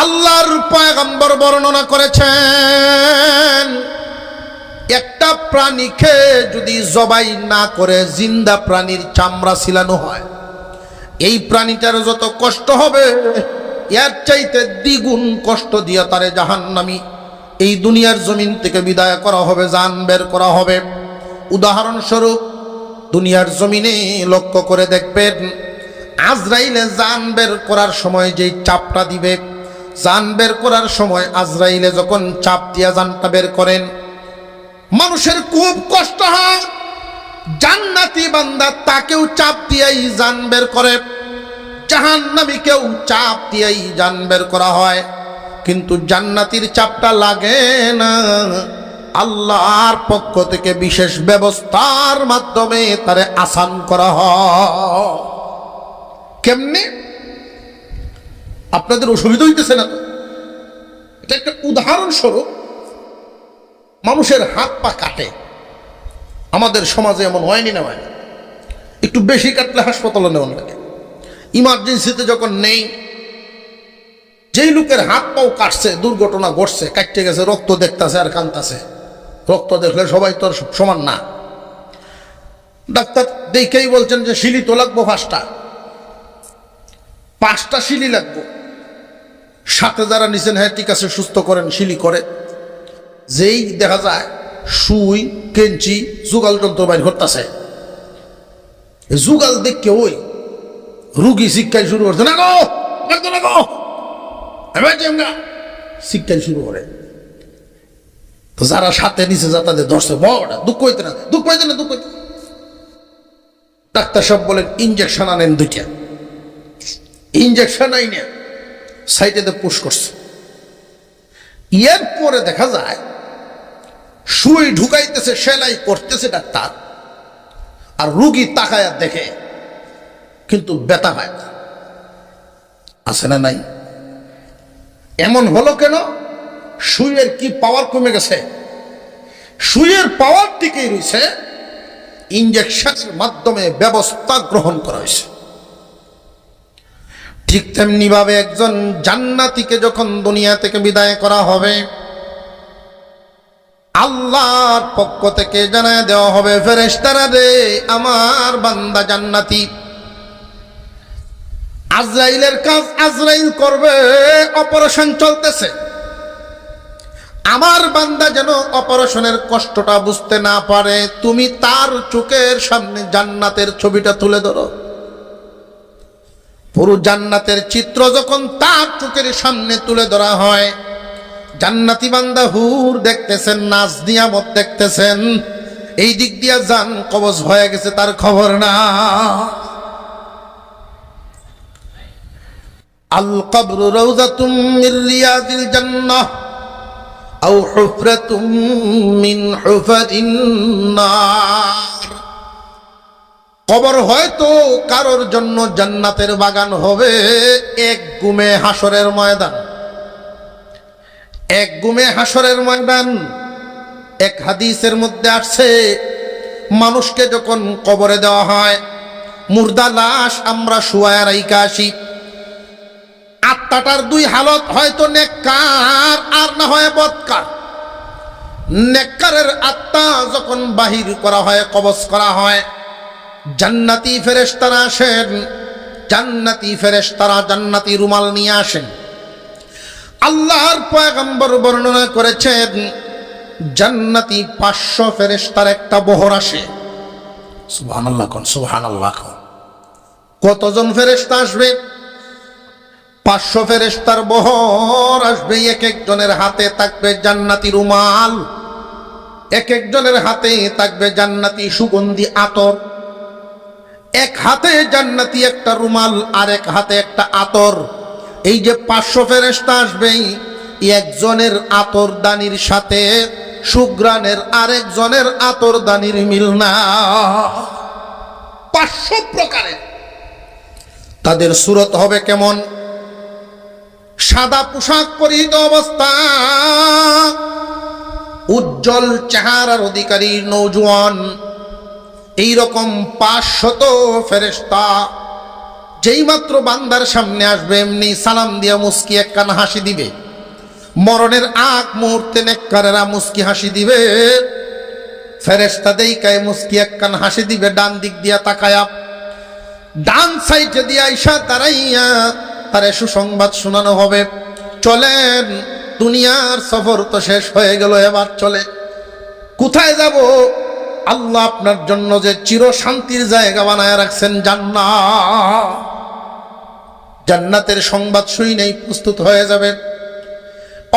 আল্লাহর পয়গম্বর বর্ণনা করেছেন, একটা প্রাণীকে যদি জবাই না করে জিন্দা প্রাণীর চামড়া ছিলানো হয়, এই প্রাণীটার যত কষ্ট হবে, এর চাইতে দ্বিগুণ কষ্ট দিয়ে তারে জাহান্নামী এই দুনিয়ার জমিন থেকে বিদায় করা হবে, জান বের করা হবে। উদাহরণস্বরূপ দুনিয়ার জমিনে লক্ষ্য করে দেখবেন, আজরাইলে জান বের করার সময় যেই চাপটা দিবে, জান বের করার সময় আজরাইলে যখন চাপ দিয়া জানটা বের করেন, মানুষের খুব কষ্ট হয়। জান্নাতি বান্দা তাকেও চাপ দিয়েই জান বের করে, জাহান্নামীকেও চাপ দিয়েই জান বের করা হয়। কিন্তু জান্নাতির চাপটা লাগে না, আল্লাহর পক্ষ থেকে বিশেষ ব্যবস্থার মাধ্যমে তারে আসান করা হয়। কেমনে? আপনাদের অসুবিধা হইতেছে না তো? এটা একটা উদাহরণস্বরূপ। মানুষের হাত পা কাটে, আমাদের সমাজে এমন হয়নি না, হয়নি, একটু বেশি কাটলে হাসপাতালে নেওয়ার লাগে। ইমার্জেন্সিতে যখন নেই, যেই লোকের হাত পাও কাটছে, দুর্ঘটনা ঘটছে, কাটতে গেছে, রক্ত দেখতেছে আর কাঁদতেছে। রক্ত দেখলে সবাই তো সমান না। ডাক্তার দেখেই বলছেন যে শিলি তো লাগবো 5টা শিলি লাগবো। সাথে যারা নিছেন হ্যাঁ ঠিক আছে সুস্থ করেন, শিলি করে, যেই দেখা যায় সুই কেঞ্চি যুগাল যন্ত্র বাইর করতেছে, যুগাল দেখে ওই রুগী শিক্ষায় শুরু করছে, না গো না গো শিক্ষায় শুরু করে। তো যারা সাথে নিচে যা তাদের ধরছে, বড় দুঃখ হইতে না, দুঃখ হইতে না, দুঃখ হইতে। ডাক্তার সাহেব বলেন ইঞ্জেকশন আনেন 2টা। ইঞ্জেকশন আইনে সাইডে পুশ করছে। এরপরে দেখা যায় সুই ঢুকাইতেছে, সেলাই করতেছে ডাক্তার, আর রুগী তাকায় দেখে কিন্তু ব্যথা পায় না। আছে না নাই? এমন হলো কেন? সুইয়ের কি পাওয়ার কমে গেছে? সুইয়ের পাওয়ার টিকেই রয়েছে, ইঞ্জেকশনের মাধ্যমে ব্যবস্থা গ্রহণ করা হয়েছে। ঠিক তেমনি ভাবে একজন জান্নাতীকে যখন দুনিয়া থেকে বিদায় করা হবে, আল্লাহর পক্ষ থেকে জানায় দেওয়া হবে, ফেরেশতারা রে আমার বান্দা জান্নাতী, আজরাইলের কাজ আজরাইল করবে, অপারেশন চলতেছে, আমার বান্দা যেন অপারেশনের কষ্টটা বুঝতে না পারে, তুমি তার চোখের সামনে জান্নাতের ছবিটা তুলে ধরো। পুরো জান্নাতের চিত্র যখন তার চোখের সামনে তুলে ধরা হয়, জান্নাতি বান্দা হুর দেখতেছেন, নাজ নিয়ামত দেখতেছেন, এই দিক দিয়া জান কবজ হয়ে গেছে তার খবর না। আল কবরু রাউযাতুম মির রিয়াদিল জান্নাহ আও হুফরাতুম মিন হুফারিন নার। কবর হয়তো কারোর জন্য জান্নাতের বাগান হবে, এক গুমে হাসরের ময়দান, এক গুমে হাসরের ময়দান। এক হাদিসের মধ্যে আসছে, মানুষকে যখন কবরে দেওয়া হয়, মুর্দা লাশ আমরা শুয়ায় রাইখা আসি, আত্মাটার 2 হালত, হয়তো নেককার আর না হয় বদকার। নেককারের আত্মা যখন বাহির করা হয়, কবজ করা হয়, জান্নাতি ফেরেশতারা আসেন, জান্নাতি ফেরেশতারা জান্নাতি রুমাল নিয়ে আসেন। আল্লাহর পয়গম্বর বর্ণনা করেছেন, জান্নাতি 500 ফেরেশতার একটা বহর আসে। সুবহানাল্লাহ কোন, সুবহানাল্লাহ কোন। কতজন ফেরেশতা আসবে? 500 ফেরেশতার বহর আসবে। এক একজনের হাতে থাকবে জান্নাতি রুমাল, এক একজনের হাতে থাকবে জান্নাতি সুগন্ধি আতর। এক হাতে জান্নাতি একটা রুমাল, আর এক হাতে একটা আতর। এই যে 500 ফেরেশতা আসবে, একজনের আতর দানির সাথে সুগ্রানের আরেকজনের আতর দানির মিল না। 500 প্রকারের। তাদের সুরত হবে কেমন? সাদা পোশাক পরিহিত অবস্থা, উজ্জ্বল চেহারার অধিকারী নওজোয়ান। এইরকম 500 ফেরেশতা যেই মাত্র বান্দার সামনে আসবে, এমনি সালাম দিয়া মুস্কি একখান হাসি দিবে। মরণের আগ মুহূর্তে নেককারেরা মুস্কি হাসি দিবে, ফেরেশতা দেইকায় মুস্কি একখান হাসি দিবে, ডান দিক দিয়া তাকায়া, ডান সাইডে দিয়া আইসা দাঁড়াইয়া তারে সুসংবাদ শোনানো হবে, চলেন দুনিয়ার সফর তো শেষ হয়ে গেল, এবার চলে। কোথায় যাব? আল্লাহ আপনার জন্য যে চির শান্তির জায়গা বানায় রাখছেন জান্নাত, জান্নাতের সংবাদ শুনেই প্রস্তুত হয়ে যাবে।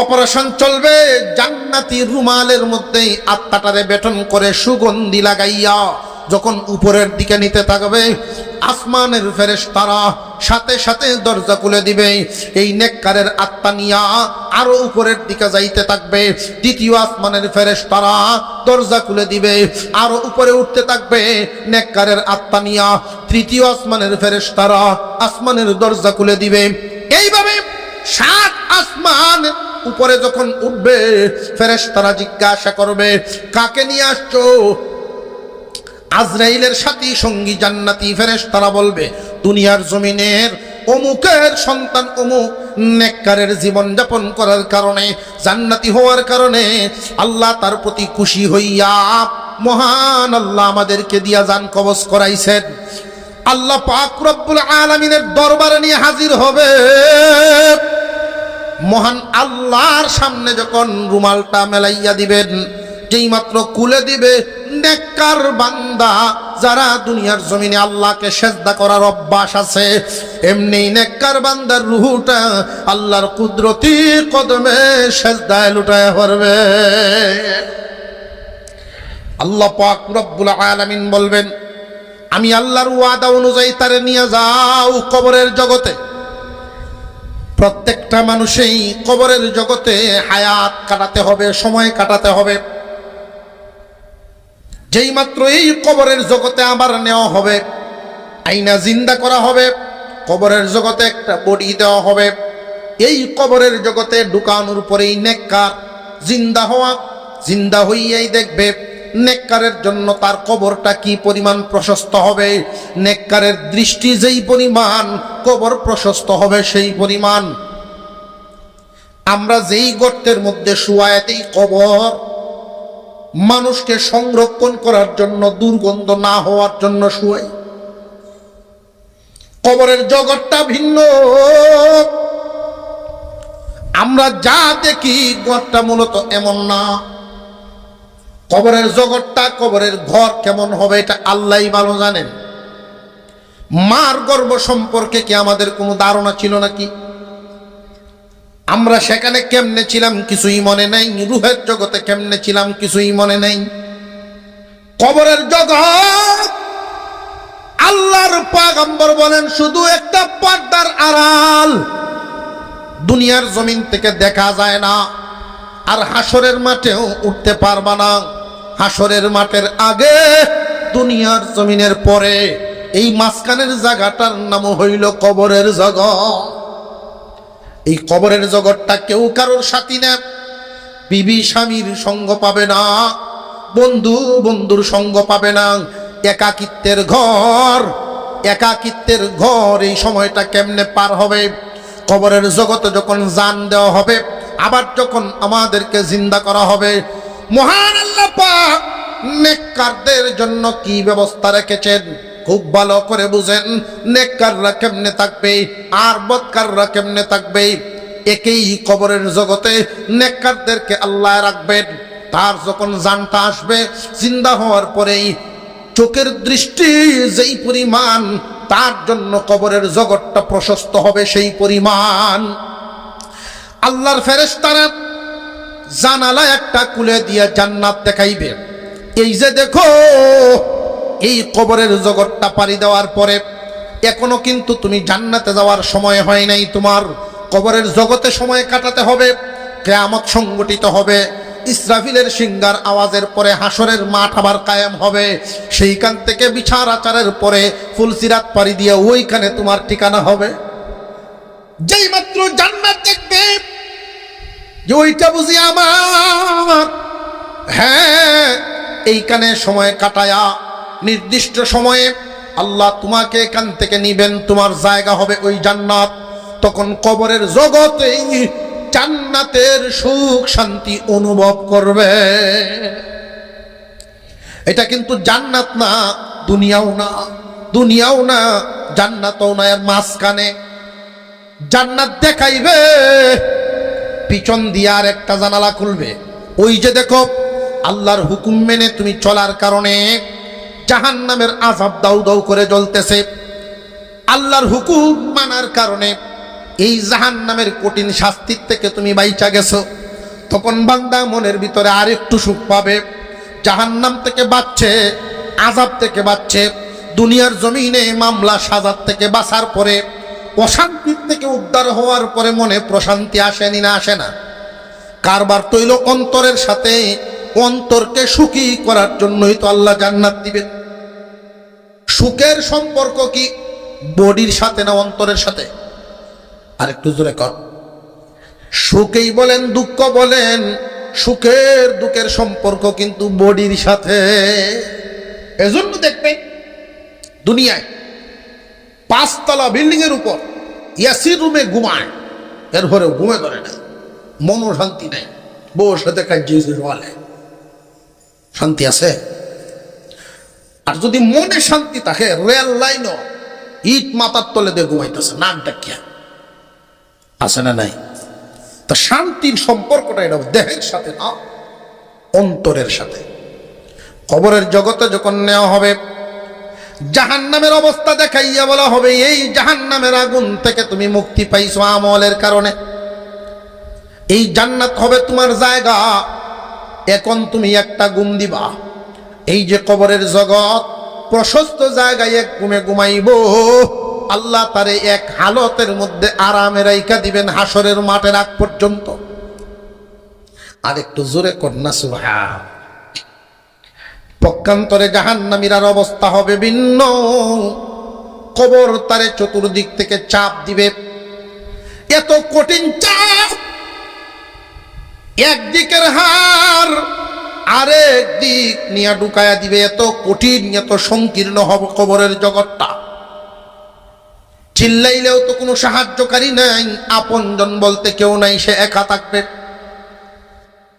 অপারেশন চলবে, জান্নাতি রুমালের মধ্যেই আত্মাটারে বেটন করে সুগন্ধি লাগাইয়া যখন উপরের দিকে নিতে থাকবে, আসমানের ফেরেশতারা সাথে সাথে দরজা খুলে দিবে। এই নেককারের আত্মা নিয়া আরো উপরের দিকে যাইতে থাকবে। দ্বিতীয় আসমানের ফেরেশতারা দরজা খুলে দিবে, আরো উপরে উঠতে থাকবে নেককারের আত্মা নিয়া। তৃতীয় আসমানের ফেরেশতারা আসমানের দরজা খুলে দিবে। এইভাবে 7 আসমান উপরে যখন উঠবে, ফেরেশতারা জিজ্ঞাসা করবে, কাকে নিয়ে আসছো? আজরাইলের সাথী সঙ্গী জান্নাতি ফেরেশতারা বলবে, দুনিয়ার জমিনের অমুকের সন্তান অমুক নেককারের জীবন যাপন করার কারণে, জান্নাতি হওয়ার কারণে আল্লাহ তার প্রতি খুশি হইয়া মহান আল্লাহ আমাদেরকে দিয়া জান কবজ করাইছেন। আল্লাহ পাক রব্বুল আলামিনের দরবারে নিয়ে হাজির হবে। মহান আল্লাহর সামনে যখন রুমালটা মেলাইয়া দিবেন, যেই মাত্র খুলে দিবে, নেককার বান্দা যারা দুনিয়ার জমিনে আল্লাহকে সেজদা করার অভ্যাস আছে, এমনি নেককার বান্দার রূহটা আল্লাহর কুদরতি কদমে সেজদায় লুটায় পড়বে। আল্লাহ পাক রব্বুল আলামিন বলবেন, আমি আল্লাহর ওয়াদা অনুযায়ী তারে নিয়ে যাও কবরের জগতে। প্রত্যেকটা মানুষই কবরের জগতে হায়াত কাটাতে হবে, সময় কাটাতে হবে। যেই মাত্র এই কবরের জগতে আবার নেওয়া হবে, আইনা জিন্দা করা হবে, কবরের জগতে একটা বডি দেওয়া হবে, এই কবরের জগতে ঢুকানোর পরেই নেককার জিন্দা হইয়াই দেখবে নেককারের জন্য তার কবরটা কি পরিমাণ প্রশস্ত হবে। নেককারের দৃষ্টি যেই পরিমাণ, কবর প্রশস্ত হবে সেই পরিমাণ। আমরা যেই গর্তের মধ্যে শুয়াতেই কবর, মানুষকে সংরক্ষণ করার জন্য, দুর্গন্ধ না হওয়ার জন্য শুয়াই। কবরের জগৎটা ভিন্ন। আমরা যা দেখি গর্তটা মূলত এমন না। কবরের জগৎটা, কবরের ঘর কেমন হবে এটা আল্লাহই ভালো জানেন। মার গর্ভ সম্পর্কে কি আমাদের কোনো ধারণা ছিল নাকি? আমরা সেখানে কেমনে ছিলাম কিছুই মনে নাই। রূহের জগতে কেমনে ছিলাম কিছুই মনে নাই। কবরের জগৎ আল্লাহর পয়গম্বর বলেন শুধু একটা পর্দার আড়াল, দুনিয়ার জমিন থেকে দেখা যায় না। আর হাসরের মাঠেও উঠতে পারবা না। হাসরের মাঠের আগে, দুনিয়ার জমিনের পরে, এই মাঝখানের জায়গাটার নাম হইল কবরের জগৎ। এই কবরের জগৎটা কেউ কারোর সাথী না। বিবি স্বামীর সঙ্গ পাবে না, বন্ধু বন্ধুর সঙ্গ পাবে না। একাকিত্বের ঘর, একাকিত্বের ঘর। এই সময়টা কেমনে পার হবে? কবরের জগতে যখন জান দেওয়া হবে, আবার যখন আমাদেরকে জিন্দা করা হবে, মহান আল্লাহ পাক নেককারদের জন্য কি ব্যবস্থা রেখেছেন খুব ভালো করে বুঝেন। নেককাররা কেমনে থাকবে আর বদকাররা কেমনে থাকবে। একেই কবরের জগতে নেককারদেরকে আল্লাহ রাখবেন। তার যখন জানটা আসবে, জিন্দা হওয়ার পরেই চোখের দৃষ্টি যেই পরিমাণ, তার জন্য কবরের জগৎটা প্রশস্ত হবে সেই পরিমাণ। আল্লাহর ফেরেশতারা জানালা একটা খুলে দিয়ে জান্নাত দেখাইবে। এই যে দেখো, এই কবরের জগৎটা পাড়ি দেওয়ার পরে এখনো কিন্তু তুমি জান্নাতে যাওয়ার সময় হয় নাই। তোমার কবরের জগতে সময় কাটাতে হবে। কিয়ামত সংগঠিত হবে। ইসরাফিলের সিংগার আওয়াজের পরে হাসরের মাঠ আবার কায়েম হবে। সেইখান থেকে বিচার আচারের পরে ফুলসিরাত পাড়ি দিয়ে ওইখানে তোমার ঠিকানা হবে। যেই মাত্র জান্নাত দেখবে যে ওইটা বুঝি আমার, হ্যাঁ, এইখানে সময় কাটায়া নির্দিষ্ট সময়ে আল্লাহ তোমাকে এখান থেকে নিবেন, তোমার জায়গা হবে ওই জান্নাত। তখন কবরের জগতে জান্নাতের সুখ শান্তি অনুভব করবে। এটা কিন্তু জান্নাত না, দুনিয়াও না, দুনিয়াও না, জান্নাতও না। এর মাঝখানে জান্নাত দেখাইবে, পিছন দিয়ে আর একটা জানালা খুলবে। ওই যে দেখো, আল্লাহর হুকুম মেনে তুমি চলার কারণে জাহান্নামের আযাব দাউ দাউ করে জ্বলতেছে। আল্লাহর হুকুম মানার কারণে এই জাহান্নামের কঠিন শাস্তির থেকে তুমি বাইচা গেছো। তখন বান্দা মনের ভিতরে আর একটু সুখ পাবে। জাহান্নাম থেকে বাঁচছে, আযাব থেকে বাঁচছে। দুনিয়ার জমিনে মামলা সাজার থেকে বাঁচার পরে, অশান্তির থেকে উদ্ধার হওয়ার পরে মনে প্রশান্তি আসেনি না? আসে না? কারবার তৈল অন্তরের সাথে। অন্তরকে সুখী করার জন্যই তো আল্লাহ জান্নাত দিবেন। সুখের সম্পর্ক কি বডির সাথে না অন্তরের সাথে? আর একটু জোরে কর। সুখেই বলেন দুঃখ বলেন, সুখের দুঃখের সম্পর্ক কিন্তু বডির সাথে। এজন্য দেখবেন দুনিয়ায় 5 তলা বিল্ডিং এর উপর এসি রুমে ঘুমায়, এরপরেও ঘুমে ধরে না, মনও শান্তি নাই। বউর সাথে কাজিয়ে বলে শান্তি আছে। আর যদি মনে শান্তি থাকে, রেল লাইনও ইট মাথার তলে দিয়ে ঘুমাইতেছে, নাক ডাকিয়া। আছে না নাই? তো শান্তির সম্পর্কটা এটা দেহের সাথে না, অন্তরের সাথে। কবরের জগতে যখন নেওয়া হবে, জাহান্নামের অবস্থা দেখাইয়া বলা হবে এই জাহান্নামের আগুন থেকে তুমি মুক্তি পাইছো আমলের কারণে, এই জান্নাত হবে তোমার জায়গা। এখন তুমি একটা ঘুম দিবা। এই যে কবরের জগৎ, প্রশস্ত জায়গায় এক ঘুমে ঘুমাইব, আল্লাহ তারে এক হালতের মধ্যে আরামে রাইখা দিবেন হাসরের মাঠের আগ পর্যন্ত। আর একটু জোরে কন্যা সুবহান। পক্ষান্তরে জাহান্নামীরার অবস্থা হবে ভিন্ন। কবর তারে চতুর্দিক থেকে চাপ দিবে, এত কঠিন চাপ, একদিকের হার আরেক দিক নিয়ে ঢুকায়া দিবে। এত কঠিন, এত সংকীর্ণ হবে কবরের জগৎটা। চিল্লাইলেও তো কোনো সাহায্যকারী নাই, আপনজন বলতে কেউ নাই, সে একা থাকবে।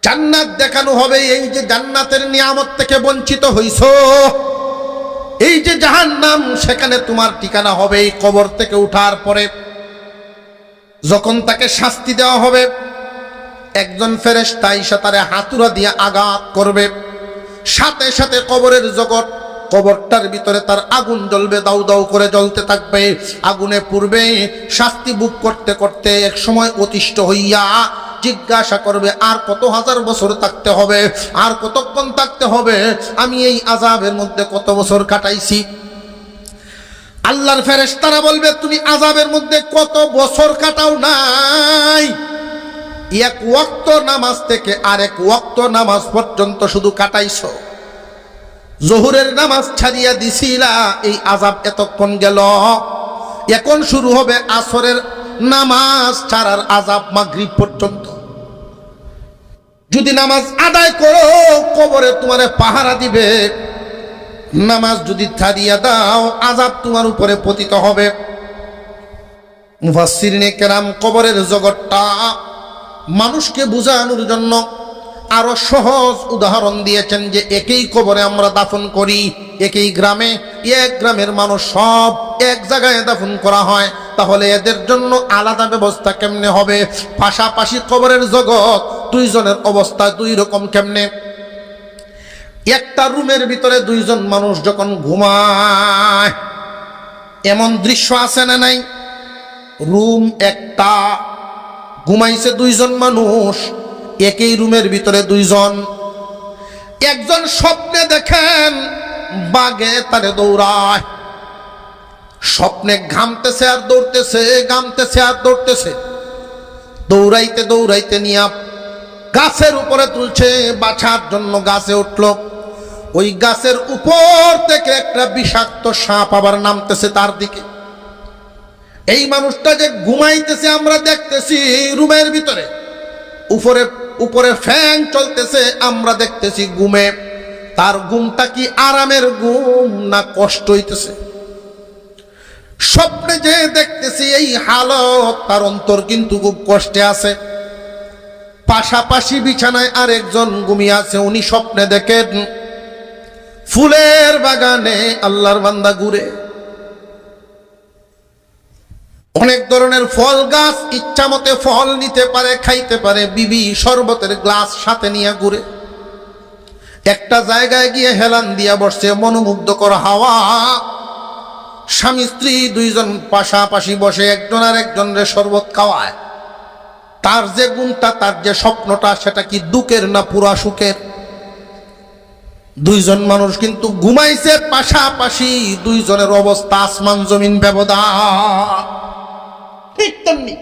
জান্নাত দেখানো হবে, এই যে জান্নাতের নিয়ামত থেকে বঞ্চিত হইছো, এই যে জাহান্নাম, সেখানে তোমার ঠিকানা হবে। এই কবর থেকে উঠার পরে যখন তাকে শাস্তি দেওয়া হবে, একজন ফেরেশতা এসে তারে হাতুড়া দিয়ে আঘাত করবে, সাথে সাথে কবরের জগৎ, কবরটার ভিতরে তার আগুন জ্বলবে, দাউ দাউ করে জ্বলতে থাকবে, আগুনে পুড়বে। শাস্তি ভোগ করতে করতে এক সময় অতিষ্ঠ হইয়া জিজ্ঞাসা করবে, আর কত হাজার বছর থাকতে হবে, আর কতক্ষণ থাকতে হবে, আমি এই আযাবের মধ্যে কত বছর কাটাইছি। আল্লাহর ফেরেশতারা বলবে, তুমি আযাবের মধ্যে কত বছর কাটাও নাই, এক ওয়াক্ত নামাজ থেকে আরেক ওয়াক্ত নামাজ পর্যন্ত শুধু কাটাইছো। জোহরের নামাজ ছাড়িয়া দিছিলা, এই আযাব এতক্ষণ গেল। এখন শুরু হবে আসরের নামাজ ছাড়ার আযাব মাগরিব পর্যন্ত। যদি নামাজ আদায় করো, কবরে তোমারে পাহারা দিবে। নামাজ যদি ছাড়িয়া দাও, আযাব তোমার উপরে পতিত হবে। মুফাসসিরিনে কেরাম কবরের জগৎটা মানুষকে বুঝানোর জন্য আরো সহজ উদাহরণ দিয়েছেন যে একই কবরে আমরা দাফন করি, একই গ্রামে, এক গ্রামের মানুষ সব এক জায়গায় দাফন করা হয়, তাহলে এদের জন্য আলাদা ব্যবস্থা কেমনে হবে? পাশাপাশি কবরের জগৎ, দুইজনের অবস্থা দুই রকম কেমনে? একটা রুমের ভিতরে দুইজন মানুষ যখন ঘুমায়, এমন দৃশ্য আছে না নাই? রুম একটা, ঘুমাইছে দুইজন মানুষ, একই রুমের ভিতরে দুইজন। একজন স্বপ্নে দেখেন বাঘে তারে দৌড়ায়, স্বপ্নে ঘামতেছে আর দৌড়তেছে, ঘামতেছে আর দৌড়তেছে, দৌড়াইতে দৌড়াইতে নিয়ে গাছের উপরে তুলছে, বাছার জন্য গাছে উঠল। ওই গাছের উপর থেকে একটা বিষাক্ত সাপ আবার নামতেছে তার দিকে। এই মানুষটা যে ঘুমাইতেছে আমরা দেখতেছি রুমের ভিতরে, উপরে উপরে ফ্যান চলতেছে, আমরা দেখতেছি ঘুমে। তার ঘুমটা কি আরামের ঘুম না কষ্ট হইতেছে? স্বপ্নে যে দেখতেছি এই হালত, তার অন্তর কিন্তু খুব কষ্টে আছে। পাশাপাশি বিছানায় আরেকজন ঘুমিয়ে আছে, উনি স্বপ্নে দেখেন ফুলের বাগানে আল্লাহর বান্দা ঘুরে, অনেক ধরনের ফল গাছ, ইচ্ছা মতে ফল নিতে পারে, খাইতে পারে, বিবি শরবতের গ্লাস সাথে নিয়ে ঘুরে। একটা জায়গায় গিয়ে হেলান দিয়া বসছে, মনোমুগ্ধকর হাওয়া, স্বামী স্ত্রী দুইজন পাশাপাশি বসে একজন আর একজনের শরবত খাওয়ায়। তার যে গুণটা, তার যে স্বপ্নটা, সেটা কি দুঃখের না পুরা সুখের? দুইজন মানুষ কিন্তু ঘুমাইছে পাশাপাশি, দুইজনের অবস্থা আসমান জমিন ব্যবধান। ঠিক তেমনি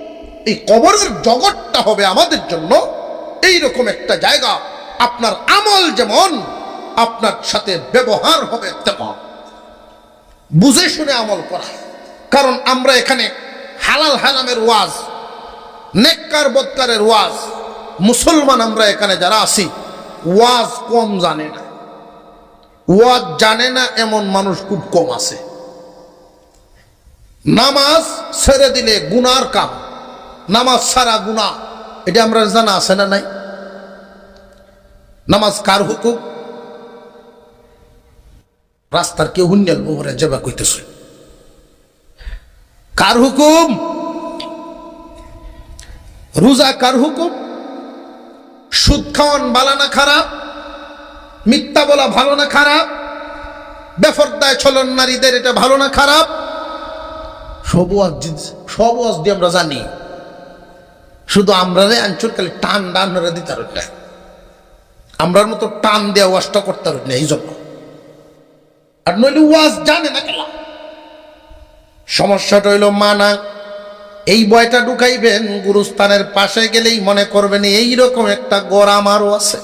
এই কবরের জগৎটা হবে আমাদের জন্য এইরকম একটা জায়গা। আপনার আমল যেমন, আপনার সাথে ব্যবহার হবে তেমন। বুঝে শুনে আমল করা, কারণ আমরা এখানে হালাল হারামের ওয়াজ, নেককার বদকারের ওয়াজ, মুসলমান আমরা এখানে যারা আছি, ওয়াজ কম জানে না। ওয়াজ জানে না এমন মানুষ খুব কম আছে। নামাজ ছেড়ে দিলে গুনার কাম, নামাজ ছাড়া গুনাহ, এটা আমরা জানা আছে না নাই? নামাজ কার হুকুম? রাস্তার কেউ হুন্ডেল মোহরে জেবা কইতেছে, কার হুকুম? রোজা কার হুকুম? সুদ খাওয়ান ভালো না খারাপ? মিথ্যা বলা ভালো না খারাপ? বেফরদায় চলন নারীদের এটা ভালো না খারাপ? সব ওয়াজ দিয়ে আমরা জানি, শুধু আমরা আঞ্চল খালি টান ডান দিতে পারি না, আমরার মতো টান দেওয়া ওয়াজটা করতে পারি না। এই জন্য আর নইলে ওয়াজ জানে না কেলা। সমস্যাটা হইল মানা। এই বয়টা ঢুকাইবেন, গুরুস্থানের পাশে গেলেই মনে করবেন এইরকম একটা গড় আমারও আছে।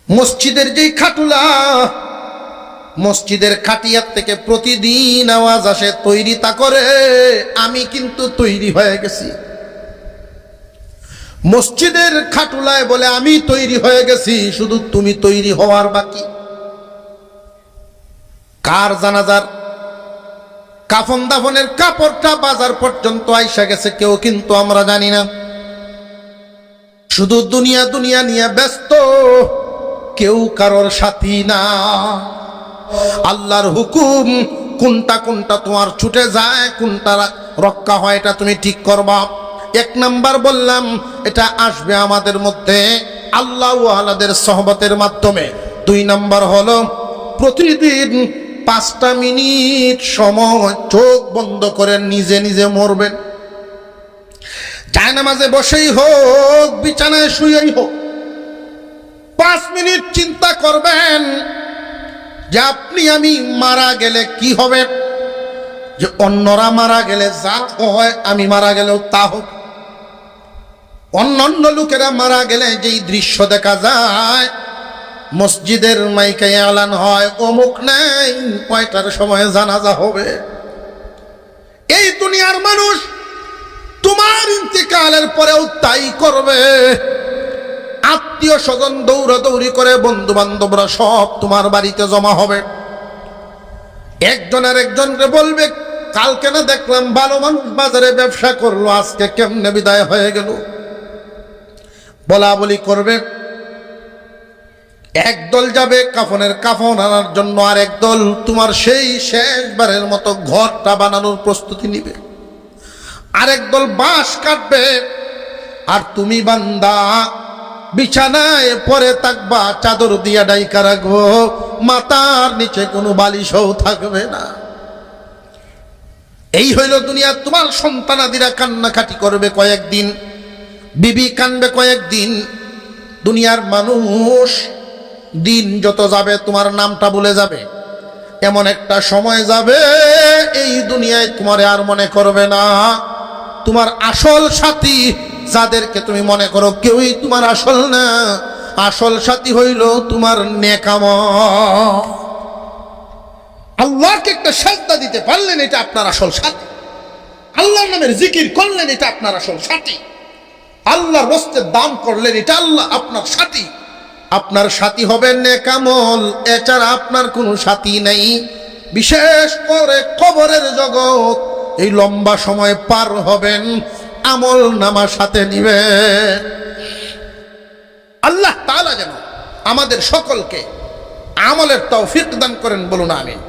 মসজিদের যেই খাটুলা, মসজিদের খাটিয়ার থেকে প্রতিদিন আওয়াজ আসে তৈরি তা করে, আমি কিন্তু তৈরি হয়ে গেছি। মসজিদের খাটুলায় বলে আমি তৈরি হয়ে গেছি, শুধু তুমি তৈরি হওয়ার বাকি। কার জানাজার কাফন দাফনের কাপড়টা বাজার পর্যন্ত আইসা গেছে কেউ কিন্তু আমরা জানি না। শুধু দুনিয়া দুনিয়া নিয়ে ব্যস্ত, কেউ কারোর সাথী না। আল্লাহর হুকুম কোনটা কোনটা তোমার ছুটে যায়, কোনটা রক্ষা হয়, এটা তুমি ঠিক করবা। এক নাম্বার বললাম, এটা আসবে আমাদের মধ্যে আল্লাহ ওয়ালাদের সহবতের মাধ্যমে। 2 নাম্বার হলো প্রতিদিন 5টা মিনিট সময় চোখ বন্ধ করে নিজে নিজে মরবেন। জায়নামাজে বসেই হোক, বিছানায় শুয়েই হোক, 5 মিনিট চিন্তা করবেন যে আপনি আমি মারা গেলে কি হবে, যে অন্যরা মারা গেলে যা হয় আমি মারা গেলেও তা হোক। অন্যান্য লোকেরা মারা গেলে যেই দৃশ্য দেখা যায়, মসজিদের মাইকে এলান হয় অমুক নেই, কয়টার সময় জানাজা হবে। এই দুনিয়ার মানুষ তোমার ইন্তেকালের পরেও তাই করবে। আত্মীয় স্বজন দৌড়াদৌড়ি করে, বন্ধু বান্ধবরা সব তোমার বাড়িতে জমা হবে। একজনের একজনকে বলবে, কালকে না দেখলাম ভালো মানুষ বাজারে ব্যবসা করলো, আজকে কেমনে বিদায় হয়ে গেল। বলা বলি করবে। একদল যাবে কাফনের কাফন আনার জন্য, আর একদল তোমার সেই শেষবারের মতো ঘরটা বানানোর প্রস্তুতি নিবে। আরেক দল বাঁশ কাটবে, আর তুমি বান্দা বিছানায় পরে থাকবা, চাদর দিয়া ডাইকা রাখবো, মাথার নিচে কোনো বালিশও থাকবে না। এই হইল দুনিয়া। তোমার সন্তানাদিরা কান্নাকাটি করবে কয়েকদিন, বিবি কানবে কয়েকদিন। দুনিয়ার মানুষ দিন যত যাবে তোমার নামটা ভুলে যাবে। এমন একটা সময় যাবে এই দুনিয়ায় তোমার আর মনে করবে না। তোমার আসল সাথী যাদেরকে তুমি মনে করো, কেউই তোমার আসল না। আসল সাথী হইল তোমার নেকামল। আল্লাহকে একটা সাজদা দিতে পারলেন, এটা আপনার আসল সাথী। আল্লাহর নামের জিকির করলেন, এটা আপনার আসল সাথী। আল্লাহর রাস্তায় দান করলেন, এটা আল্লাহ আপনার সাথী। আপনার সাথী হবে নেকামল, এছাড়া আপনার কোনো সাথী নেই। বিশেষ করে কবরের জগৎ, এই লম্বা সময় পার হবেন, আমল নামা সাথে নিবে। আল্লাহ তাআলা যেন আমাদের সকলকে আমলের তৌফিক দান করেন, বলুন আমিন।